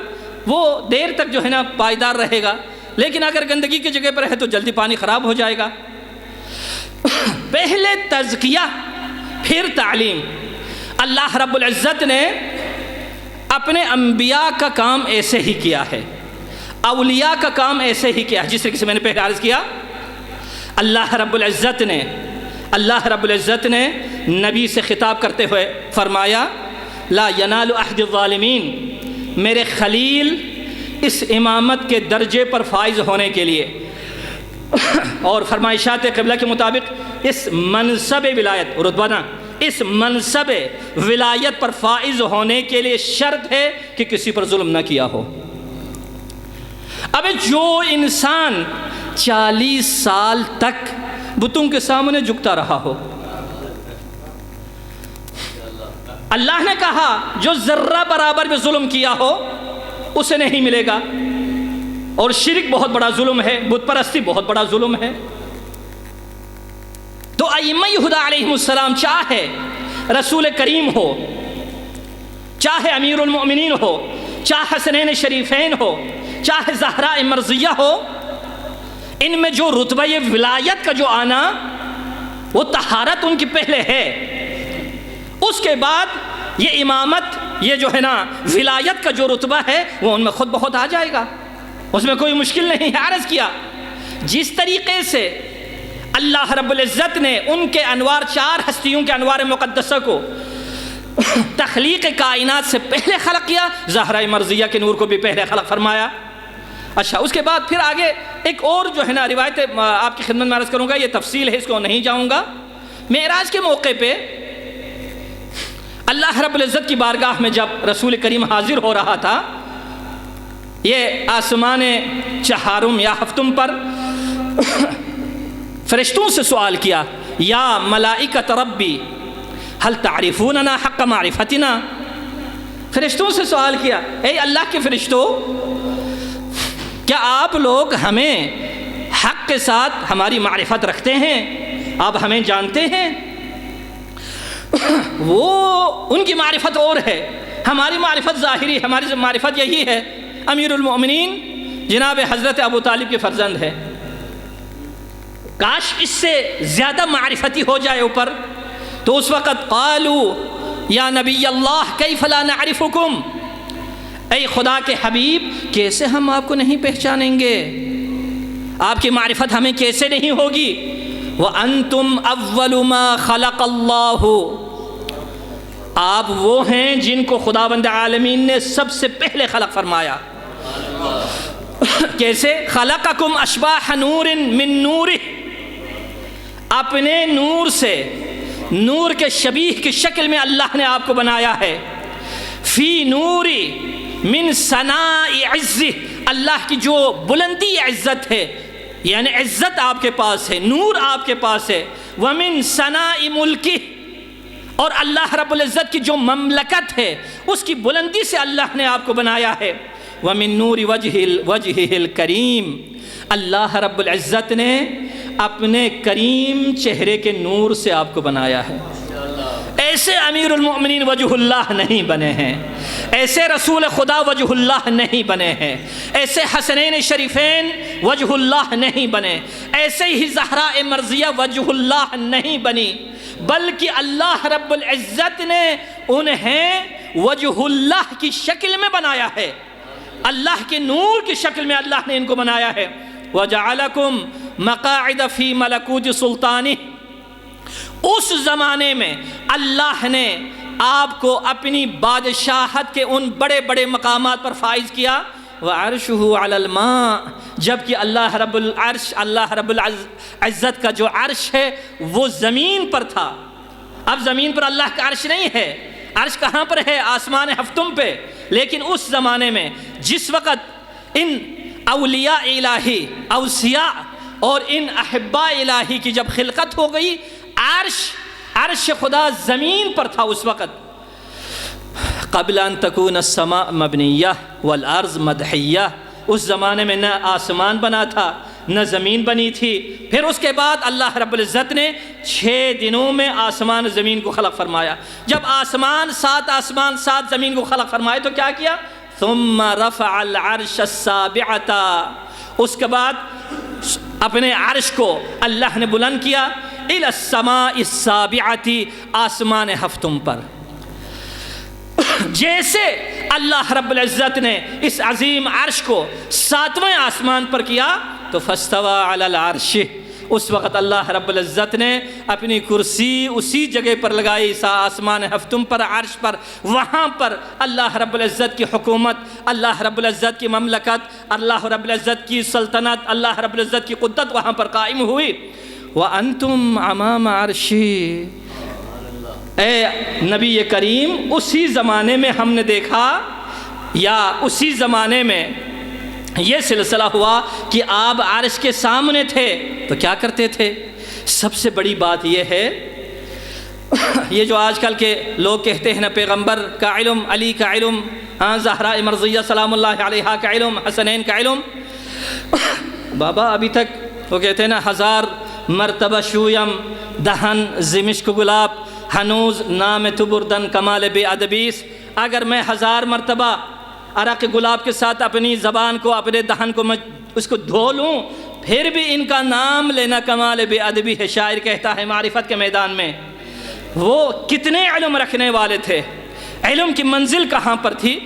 وہ دیر تک جو ہے نا پائیدار رہے گا، لیکن اگر گندگی کی جگہ پر ہے تو جلدی پانی خراب ہو جائے گا۔ پہلے تزکیہ پھر تعلیم۔ اللہ رب العزت نے اپنے انبیاء کا کام ایسے ہی کیا ہے، اولیاء کا کام ایسے ہی کیا ہے، جس طریقے سے میں نے پہلے عرض کیا، اللہ رب العزت نے نبی سے خطاب کرتے ہوئے فرمایا لا ینال عہد الظالمین، میرے خلیل اس امامت کے درجے پر فائز ہونے کے لیے اور فرمائشات قبلہ کے مطابق اس منصب ولایت، رتبہ نہ، اس منصب ولایت پر فائز ہونے کے لیے شرط ہے کہ کسی پر ظلم نہ کیا ہو۔ اب جو انسان 40 سال تک بتوں کے سامنے جھکتا رہا ہو، اللہ نے کہا جو ذرہ برابر بھی ظلم کیا ہو اسے نہیں ملے گا، اور شرک بہت بڑا ظلم ہے، بت پرستی بہت بڑا ظلم ہے۔ تو ائمہ ہدی علیہم السلام، چاہے رسول کریم ہو، چاہے امیر المؤمنین ہو، چاہے حسنین شریفین ہو، چاہے زہراء مرضیہ ہو، ان میں جو رتبہ ولایت کا جو آنا، وہ طہارت ان کی پہلے ہے، اس کے بعد یہ امامت، یہ جو ہے نا ولایت کا جو رتبہ ہے وہ ان میں خود بہت آ جائے گا، اس میں کوئی مشکل نہیں ہے۔ عرض کیا جس طریقے سے اللہ رب العزت نے ان کے انوار، 4 ہستیوں کے انوار مقدسہ کو تخلیق کائنات سے پہلے خلق کیا، زہرہ مرضیہ کے نور کو بھی پہلے خلق فرمایا۔ اچھا، اس کے بعد پھر آگے ایک اور جو ہے نا روایت آپ کی خدمت میں عرض کروں گا، یہ تفصیل ہے، اس کو نہیں جاؤں گا۔ معراج کے موقع پہ اللہ رب العزت کی بارگاہ میں جب رسول کریم حاضر ہو رہا تھا، یہ آسمان چہارم یا ہفتم پر فرشتوں سے سوال کیا، یا ملائکۃ ربی هل تعرفوننا حق معرفتنا، فرشتوں سے سوال کیا، اے اللہ کے فرشتوں، کیا آپ لوگ ہمیں حق کے ساتھ ہماری معرفت رکھتے ہیں، آپ ہمیں جانتے ہیں؟ وہ ان کی معرفت اور ہے، ہماری معرفت ظاہری، ہماری معرفت یہی ہے، امیر المؤمنین جناب حضرت ابو طالب کے فرزند ہے، کاش اس سے زیادہ معرفتی ہو جائے اوپر۔ تو اس وقت قالوا یا نبی اللہ کیف لا نعرفکم، اے خدا کے حبیب کیسے ہم آپ کو نہیں پہچانیں گے، آپ کی معرفت ہمیں کیسے نہیں ہوگی؟ وَأَنْتُمْ أَوَّلُ مَا خَلَقَ اللَّهُ، آپ وہ ہیں جن کو خداوند عالمین نے سب سے پہلے خلق فرمایا۔ کیسے؟ خَلَقَكُمْ أَشْبَاحَ نُورٍ مِّن نُورِهِ، اپنے نور سے، نور کے شبیہ کی شکل میں اللہ نے آپ کو بنایا ہے۔ فی نوری من ثناء عزہ، اللہ کی جو بلندی عزت ہے، یعنی عزت آپ کے پاس ہے، نور آپ کے پاس ہے۔ ومن ثناء ملکہ، اور اللہ رب العزت کی جو مملکت ہے اس کی بلندی سے اللہ نے آپ کو بنایا ہے۔ وَمِن نُورِ وَجْهِهِ الْكَرِيمِ، اللہ رب العزت نے اپنے کریم چہرے کے نور سے آپ کو بنایا ہے۔ ایسے امیر المؤمنین وجہ اللہ نہیں بنے ہیں، ایسے رسول خدا وجہ اللہ نہیں بنے ہیں، ایسے حسنین شریفین وجہ اللہ نہیں بنے، ایسے ہی زہراء مرضیہ وجہ اللہ نہیں بنی، بلکہ اللہ رب العزت نے انہیں وجہ اللہ کی شکل میں بنایا ہے، اللہ کے نور کی شکل میں اللہ نے ان کو بنایا ہے۔ وَجَعَلَكُمْ مَقَاعِدَ فِي مَلَكُوتِ سُلْطَانِهِ، اس زمانے میں اللہ نے آپ کو اپنی بادشاہت کے ان بڑے بڑے مقامات پر فائز کیا۔ وَعَرْشُهُ عَلَى الْمَاءِ، جبکہ اللہ رب العزت کا جو عرش ہے وہ زمین پر تھا۔ اب زمین پر اللہ کا عرش نہیں ہے، عرش کہاں پر ہے؟ آسمان ہفتم پہ۔ لیکن اس زمانے میں جس وقت ان اولیاء الہی، اوصیاء اور ان احباء الہی کی جب خلقت ہو گئی، عرش خدا زمین پر تھا اس وقت۔ قبل ان تکون السماء مبنیہ والارض مدحیہ، اس زمانے میں نہ آسمان بنا تھا نہ زمین بنی تھی۔ پھر اس کے بعد اللہ رب العزت نے 6 دنوں میں آسمان زمین کو خلق فرمایا۔ جب سات آسمان 7 زمین کو خلق فرمائے تو کیا کیا؟ ثم رفع العرش السابعۃ، اس کے بعد اپنے عرش کو اللہ نے بلند کیا الی السماء السابعۃ، آسمان ہفتم پر۔ جیسے اللہ رب العزت نے اس عظیم عرش کو 7ویں آسمان پر کیا تو فاستوى علی العرش، اس وقت اللہ رب العزت نے اپنی کرسی اسی جگہ پر لگائی، آسمان ہفتم پر، عرش پر۔ وہاں پر اللہ رب العزت کی حکومت، اللہ رب العزت کی مملکت، اللہ رب العزت کی سلطنت، اللہ رب العزت کی قدرت وہاں پر قائم ہوئی۔ وَأَنْتُمْ عَمَامَ عَرْشِي، اے نبی کریم اسی زمانے میں ہم نے دیکھا، یا اسی زمانے میں یہ سلسلہ ہوا کہ آپ عرش کے سامنے تھے تو کیا کرتے تھے؟ سب سے بڑی بات یہ ہے، یہ جو آج کل کے لوگ کہتے ہیں نا پیغمبر کا علم، علی کا علم، زہراء مرضیہ سلام اللہ علیہا کا علم، حسنین کا علم، بابا ابھی تک وہ کہتے ہیں نا 1000 مرتبہ شویم دہن زمشک گلاب ہنوز نام تو بردن کمال بے ادبیس، اگر میں 1000 مرتبہ عرق گلاب کے ساتھ اپنی زبان کو، اپنے دہن کو میں اس کو دھو لوں، پھر بھی ان کا نام لینا کمال بے ادبی ہے۔ شاعر کہتا ہے معرفت کے میدان میں وہ کتنے علم رکھنے والے تھے، علم کی منزل کہاں پر تھی؟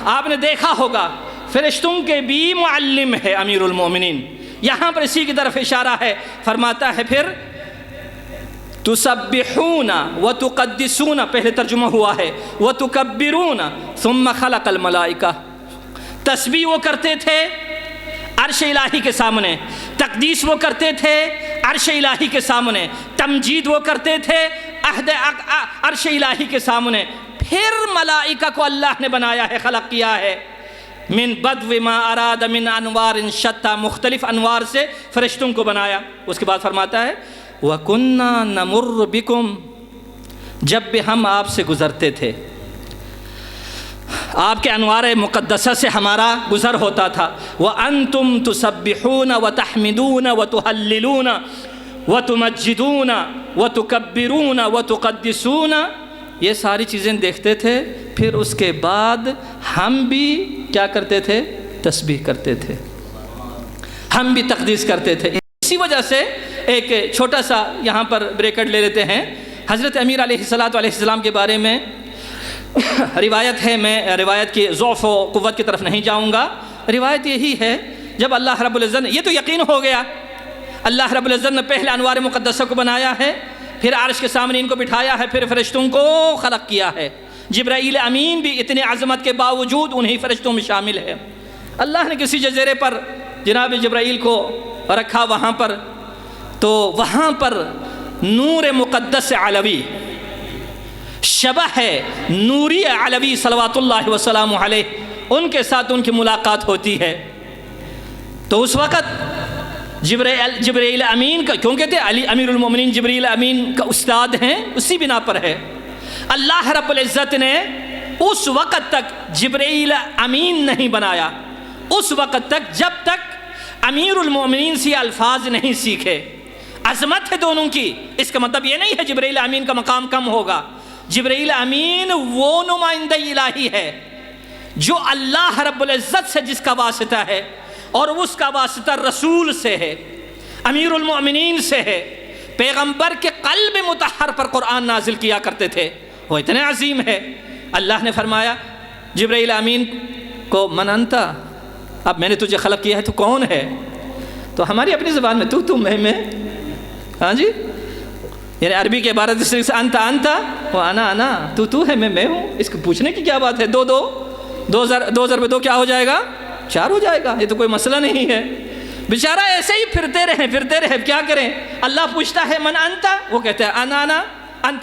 آپ نے دیکھا ہوگا فرشتوں کے بھی معلم ہے امیر المومنین، یہاں پر اسی کی طرف اشارہ ہے، فرماتا ہے پھر تسبحون وتقدسون، پہلے ترجمہ ہوا ہے وتکبرون ثم خلق الملائکہ، تسبیح وہ کرتے تھے عرش الہی کے سامنے، تقدیس وہ کرتے تھے عرش الہی کے سامنے، تمجید وہ کرتے تھے عرش الہی کے سامنے، پھر ملائکہ کو اللہ نے بنایا ہے، خلق کیا ہے، من بدو ما اراد من انوار شتّا، مختلف انوار سے فرشتوں کو بنایا۔ اس کے بعد فرماتا ہے وَكُنَّا نَمُرُّ بِكُمْ، جب بھی ہم آپ سے گزرتے تھے، آپ کے انوار مقدسہ سے ہمارا گزر ہوتا تھا۔ وَأَنْتُمْ تُسَبِّحُونَ وَتَحْمِدُونَ وَتُحَلِّلُونَ وَتُمَجِّدُونَ وَتُكَبِّرُونَ وَتُقَدِّسُونَ، یہ ساری چیزیں دیکھتے تھے، پھر اس کے بعد ہم بھی کیا کرتے تھے؟ تسبیح کرتے تھے، ہم بھی تقدیس کرتے تھے۔ اسی وجہ سے ایک چھوٹا سا یہاں پر بریکٹ لے لیتے ہیں، حضرت امیر علیہ السلام کے بارے میں روایت ہے، میں روایت کی ضعف و قوت کی طرف نہیں جاؤں گا، روایت یہی ہے جب اللہ رب العزت نے، یہ تو یقین ہو گیا، اللہ رب العزت نے پہلے انوار مقدسہ کو بنایا ہے، پھر عرش کے سامنے ان کو بٹھایا ہے، پھر فرشتوں کو خلق کیا ہے۔ جبرائیل امین بھی اتنے عظمت کے باوجود انہی فرشتوں میں شامل ہے۔ اللہ نے کسی جزیرے پر جناب جبرائیل کو رکھا، وہاں پر تو وہاں پر نور مقدس علوی، شبہ ہے نوری علوی صلوات اللہ وسلام علیہ، ان کے ساتھ ان کی ملاقات ہوتی ہے۔ تو اس وقت جبرائیل امین کا کیوں کہتے ہیں؟ علی امیر المومنین جبرائیل امین کا استاد ہیں، اسی بنا پر ہے۔ اللہ رب العزت نے اس وقت تک جبرائیل امین نہیں بنایا، اس وقت تک جب تک امیر المومنین سے الفاظ نہیں سیکھے۔ عظمت ہے دونوں کی، اس کا مطلب یہ نہیں ہے جبرائیل امین کا مقام کم ہوگا۔ جبرائیل امین وہ نمائندہ الہی ہے جو اللہ رب العزت سے جس کا واسطہ ہے، اور اس کا واسطہ رسول سے ہے، امیر المومنین سے ہے۔ پیغمبر کے قلب مطہر پر قرآن نازل کیا کرتے تھے، وہ اتنے عظیم ہے۔ اللہ نے فرمایا جبرائیل امین کو من انتا، اب میں نے تجھے خلق کیا ہے تو کون ہے؟ تو ہماری اپنی زبان میں تو میں، ہاں جی، یعنی عربی کے عبارت اس طریقے سے انتا وہ انا تو ہے میں ہوں۔ اس کو پوچھنے کی کیا بات ہے؟ دو ضرب دو کیا ہو جائے گا؟ 4 ہو جائے گا، یہ تو کوئی مسئلہ نہیں ہے۔ بیچارہ ایسے ہی پھرتے رہے، کیا کریں؟ اللہ پوچھتا ہے من انتا، وہ کہتا ہے انا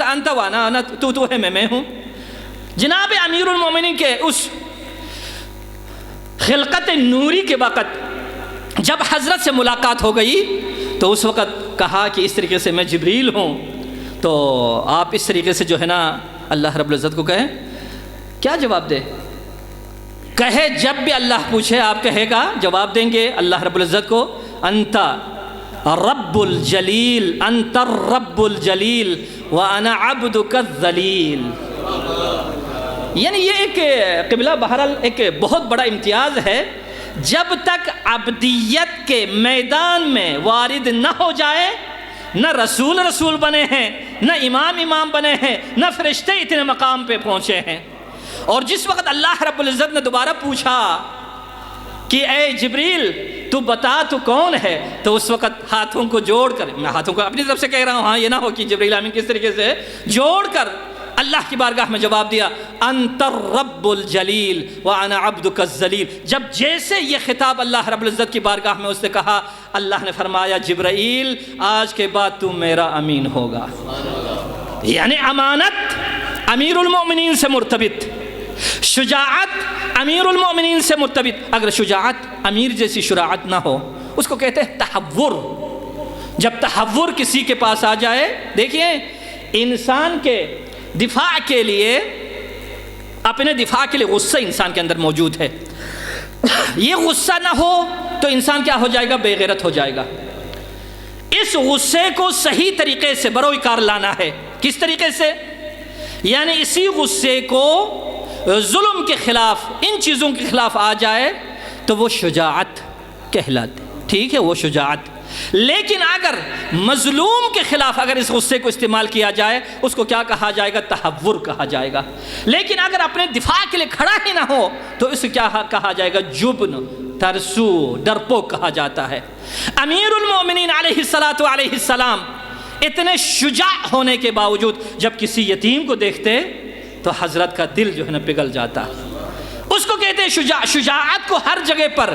انتا وانا تو ہے میں ہوں۔ جناب امیر المومنین کے اس خلقت نوری کے وقت جب حضرت سے ملاقات ہو گئی تو اس وقت کہا کہ اس طریقے سے میں جبریل ہوں، تو آپ اس طریقے سے جو ہے نا اللہ رب العزت کو کہیں، کیا جواب دے؟ کہے جب بھی اللہ پوچھے آپ کہے گا، جواب دیں گے اللہ رب العزت کو، انت رب الجلیل، انت الرب الجلیل وانا عبدک الذلیل۔ یعنی یہ ایک قبلہ بہرحال ایک بہت بڑا امتیاز ہے، جب تک عبدیت کے میدان میں وارد نہ ہو جائے، نہ رسول بنے ہیں، نہ امام بنے ہیں، نہ فرشتے اتنے مقام پہ پہنچے ہیں۔ اور جس وقت اللہ رب العزت نے دوبارہ پوچھا کہ اے جبریل تو بتا تو کون ہے، تو اس وقت ہاتھوں کو جوڑ کر، میں ہاتھوں کو اپنی طرف سے کہہ رہا ہوں، ہاں یہ نہ ہو کہ جبریل امین کس طریقے سے جوڑ کر اللہ کی بارگاہ میں جواب دیا، انت الرب الجلیل وانا عبدک الذلیل۔ جب جیسے یہ خطاب اللہ رب العزت کی بارگاہ میں اس نے کہا، اللہ نے فرمایا جبرائیل آج کے بعد تو میرا امین ہوگا۔ یعنی امانت امیر المومنین سے مرتبط، شجاعت امیر المومنین سے مرتبط۔ اگر شجاعت امیر جیسی شجاعت نہ ہو، اس کو کہتے ہیں تحور۔ جب تحور کسی کے پاس آ جائے، دیکھیے انسان کے دفاع کے لیے، اپنے دفاع کے لیے غصہ انسان کے اندر موجود ہے۔ یہ غصہ نہ ہو تو انسان کیا ہو جائے گا؟ بے غیرت ہو جائے گا۔ اس غصے کو صحیح طریقے سے بروئے کار لانا ہے۔ کس طریقے سے؟ یعنی اسی غصے کو ظلم کے خلاف، ان چیزوں کے خلاف آ جائے تو وہ شجاعت کہلاتی، ٹھیک ہے، وہ شجاعت۔ لیکن اگر مظلوم کے خلاف اگر اس غصے کو استعمال کیا جائے، اس کو کیا کہا جائے گا؟ تحور کہا جائے گا۔ لیکن اگر اپنے دفاع کے لیے کھڑا ہی نہ ہو تو اسے کیا کہا جائے گا؟ جبن، ترسو، ڈرپوک کہا جاتا ہے۔ امیر المومنین علیہ السلام اتنے شجاع ہونے کے باوجود جب کسی یتیم کو دیکھتے تو حضرت کا دل جو ہے نا پگھل جاتا۔ اس کو کہتے ہیں شجاعت کو ہر جگہ پر،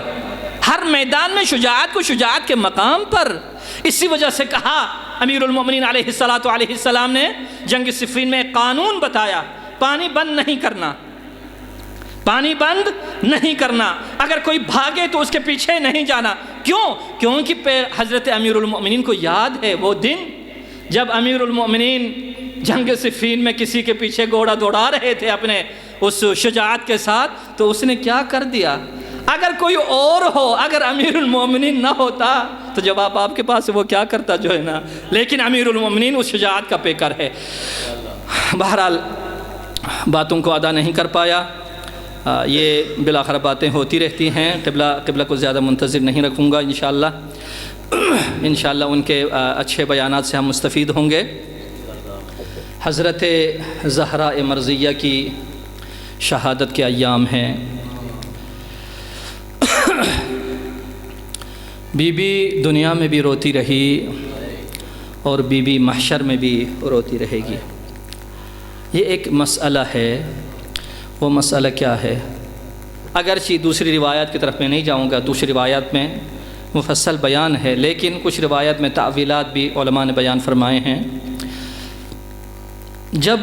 ہر میدان میں شجاعت کو شجاعت کے مقام پر۔ اسی وجہ سے کہا امیر المومنین علیہ السلام نے جنگ صفین میں ایک قانون بتایا، پانی بند نہیں کرنا، پانی بند نہیں کرنا۔ اگر کوئی بھاگے تو اس کے پیچھے نہیں جانا۔ کیوں؟ کیونکہ حضرت امیر المومنین کو یاد ہے وہ دن جب امیر المومنین جنگ صفین میں کسی کے پیچھے گھوڑا دوڑا رہے تھے اپنے اس شجاعت کے ساتھ، تو اس نے کیا کر دیا؟ اگر کوئی اور ہو، اگر امیر المومنین نہ ہوتا تو جواب آپ کے پاس وہ کیا کرتا جو ہے نا، لیکن امیر المومنین اس شجاعت کا پیکر ہے۔ بہرحال باتوں کو ادا نہیں کر پایا، یہ بالآخر باتیں ہوتی رہتی ہیں۔ قبلہ کو زیادہ منتظر نہیں رکھوں گا، انشاءاللہ ان کے اچھے بیانات سے ہم مستفید ہوں گے۔ حضرت زہرا مرضیہ کی شہادت کے ایام ہیں۔ بی بی دنیا میں بھی روتی رہی اور بی بی محشر میں بھی روتی رہے گی۔ یہ ایک مسئلہ ہے، وہ مسئلہ کیا ہے؟ اگرچہ دوسری روایات کی طرف میں نہیں جاؤں گا، دوسری روایات میں مفصل بیان ہے، لیکن کچھ روایات میں تعویلات بھی علماء نے بیان فرمائے ہیں۔ جب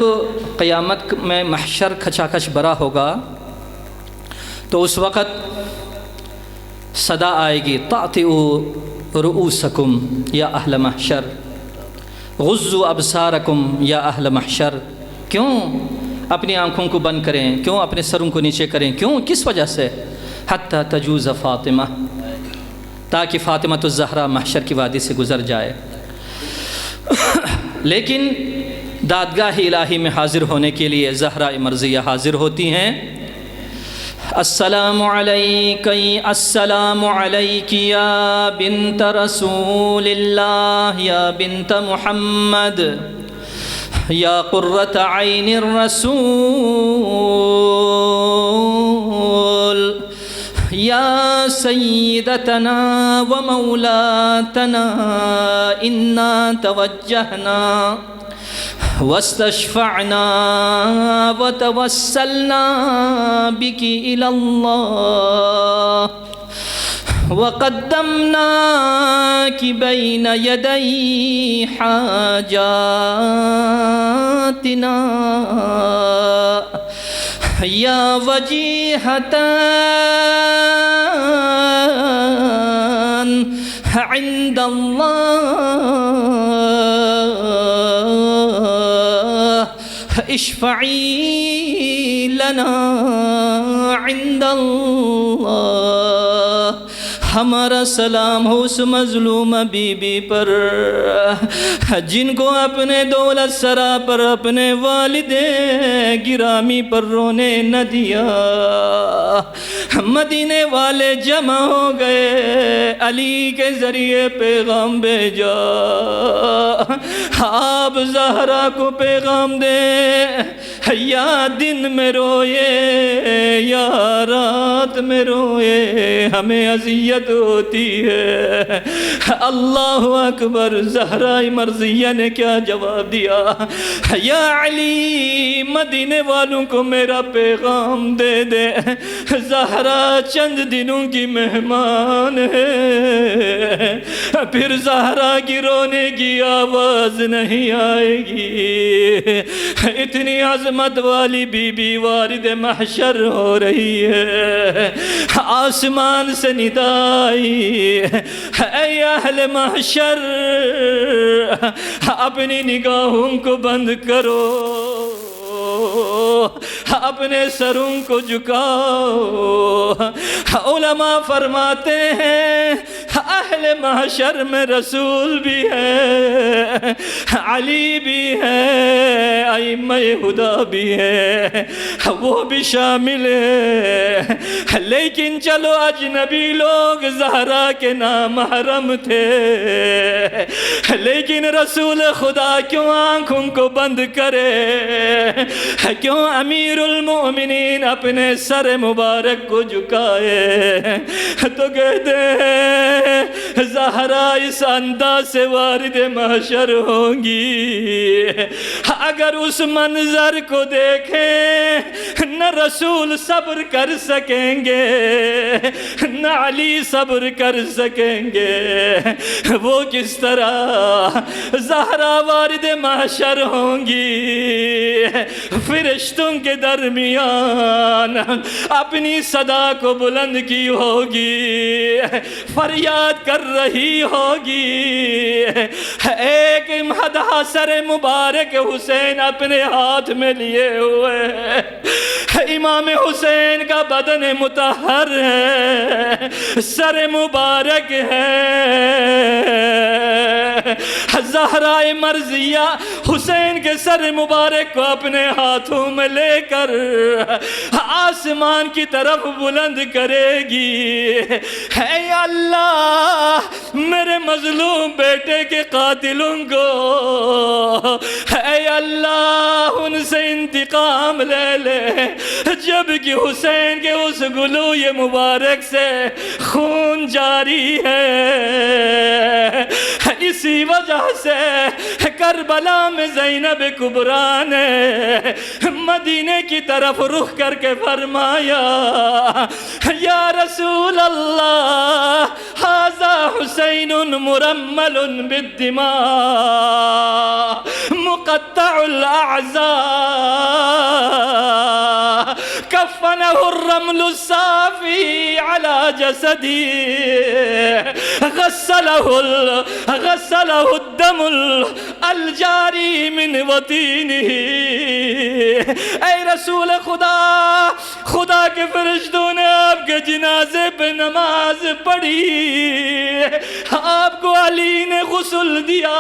قیامت میں محشر کھچا کھچ بھرا ہوگا تو اس وقت صدا آئے گی، تَعْتِئُ رؤوسکم یا اہل محشر، غضوا ابصارکم یا اہل محشر۔ کیوں اپنی آنکھوں کو بند کریں؟ کیوں اپنے سروں کو نیچے کریں؟ کیوں؟ کس وجہ سے؟ حتی تجوز فاطمہ، تاکہ فاطمہ الزہرا محشر کی وادی سے گزر جائے۔ لیکن دادگاہ الہی میں حاضر ہونے کے لیے زہرا مرضیہ حاضر ہوتی ہیں۔ السلام علیکی، السلام علیکی یا بنت رسول اللہ، یا بنت محمد، یا قرۃ عین الرسول، یا سیدتنا و مولاتنا، انا توجہنا واستشفعنا وتوسلنا بك إلى الله وقدمناك بين يدي حاجاتنا يا وجيهة عند الله، اشفعی لنا عند اللہ۔ ہمارا سلام ہو اس مظلوم بی بی پر جن کو اپنے دولت سرا پر اپنے والد گرامی پر رونے نہ دیا۔ مدینے والے جمع ہو گئے، علی کے ذریعے پیغام بھیجا، آپ زہرا کو پیغام دیں، یا دن میں روئے یا رات میں روئے، ہمیں اذیت ہوتی ہے۔ اللہ اکبر۔ زہرا مرضیہ نے کیا جواب دیا؟ یا علی، مدینے والوں کو میرا پیغام دے دے، زہرا چند دنوں کی مہمان ہے، پھر زہرا کی رونے کی آواز نہیں آئے گی۔ اتنی عظمت والی بی بی وارد محشر ہو رہی ہے، آسمان سے ندا آئی، اے اہل محشر اپنی نگاہوں کو بند کرو، اپنے سروں کو جھکاؤ۔ علماء فرماتے ہیں اہل محشر میں رسول بھی ہے، علی بھی ہے، ائمہ ہدی بھی ہے، وہ بھی شامل ہے۔ لیکن چلو اجنبی لوگ زہرا کے نامحرم تھے، لیکن رسول خدا کیوں آنکھوں کو بند کرے؟ کیوں امیر المؤمنین اپنے سر مبارک کو جھکائے؟ تو کہتے ہیں زہرا اس انداز سے وارد محشر ہوں گی، اگر اس منظر کو دیکھیں نہ رسول صبر کر سکیں گے، نہ علی صبر کر سکیں گے۔ وہ کس طرح زہرا وارد محشر ہوں گی، فرشتوں کے درمیان اپنی صدا کو بلند کی ہوگی، فریاد کر رہی ہوگی۔ ایک مدح سر مبارک حسین اپنے ہاتھ میں لیے ہوئے، امام حسین کا بدن مطہر ہے، سر مبارک ہے۔ زہرا مرضیہ حسین کے سر مبارک کو اپنے ہاتھوں میں لے کر آسمان کی طرف بلند کرے گی۔ اے اللہ، میرے مظلوم بیٹے کے قاتلوں کو اے اللہ ان سے انتقام لے لے، جبکہ حسین کے اس گلوئے مبارک سے خون جاری ہے۔ اسی وجہ سے کربلا میں زینب کبریٰ نے مدینے کی طرف رخ کر کے فرمایا، یا رسول اللہ، ھذا حسین مرمل بالدماء مقطع الاعضاء، کف دفنه الرمل الصافي على جسده غسله الدم الجاری من وطینه. اے رسول خدا، خدا کے فرشتوں نے آپ کے جنازے پہ نماز پڑھی، آپ کو علی نے غسل دیا،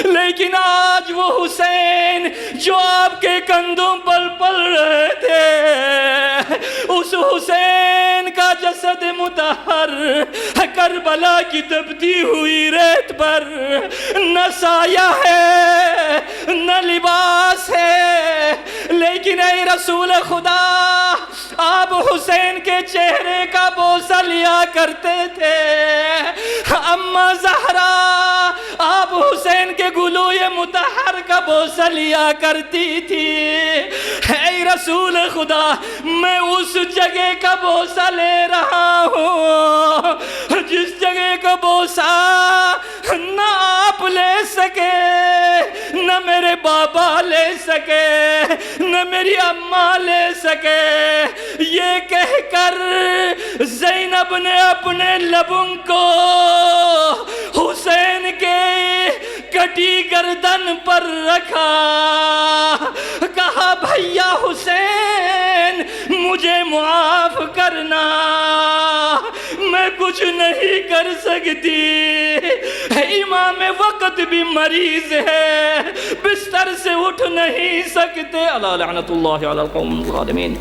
لیکن آج وہ حسین جو آپ کے کندھوں پر پل رہے تھے، اس حسین کا جسد مطہر کربلا کی تپتی ہوئی ریت پر نہ سایہ ہے نہ لباس ہے، لیکن اے رسول خدا آپ حسین کے چہرے کا بوسہ لیا کرتے تھے. اما زہرا آپ حسین کے گلوئے مطہر کا بوسہ لیا کرتی تھی. اے رسول خدا میں اس جگہ کا بوسہ لے رہا ہوں جس جگہ کا بوسہ نہ آپ لے سکے، نہ میرے بابا لے سکے، نہ میری اماں لے سکے. یہ کہہ کر زینب نے اپنے لبوں کو حسین کے کٹی گردن پر رکھا، کہا بھیا حسین مجھے معاف کرنا، میں کچھ نہیں کر سکتی. امام وقت بھی مریض ہے، بستر سے اٹھ نہیں سکتے. اللہ لعنت اللہ علی القوم الظالمین.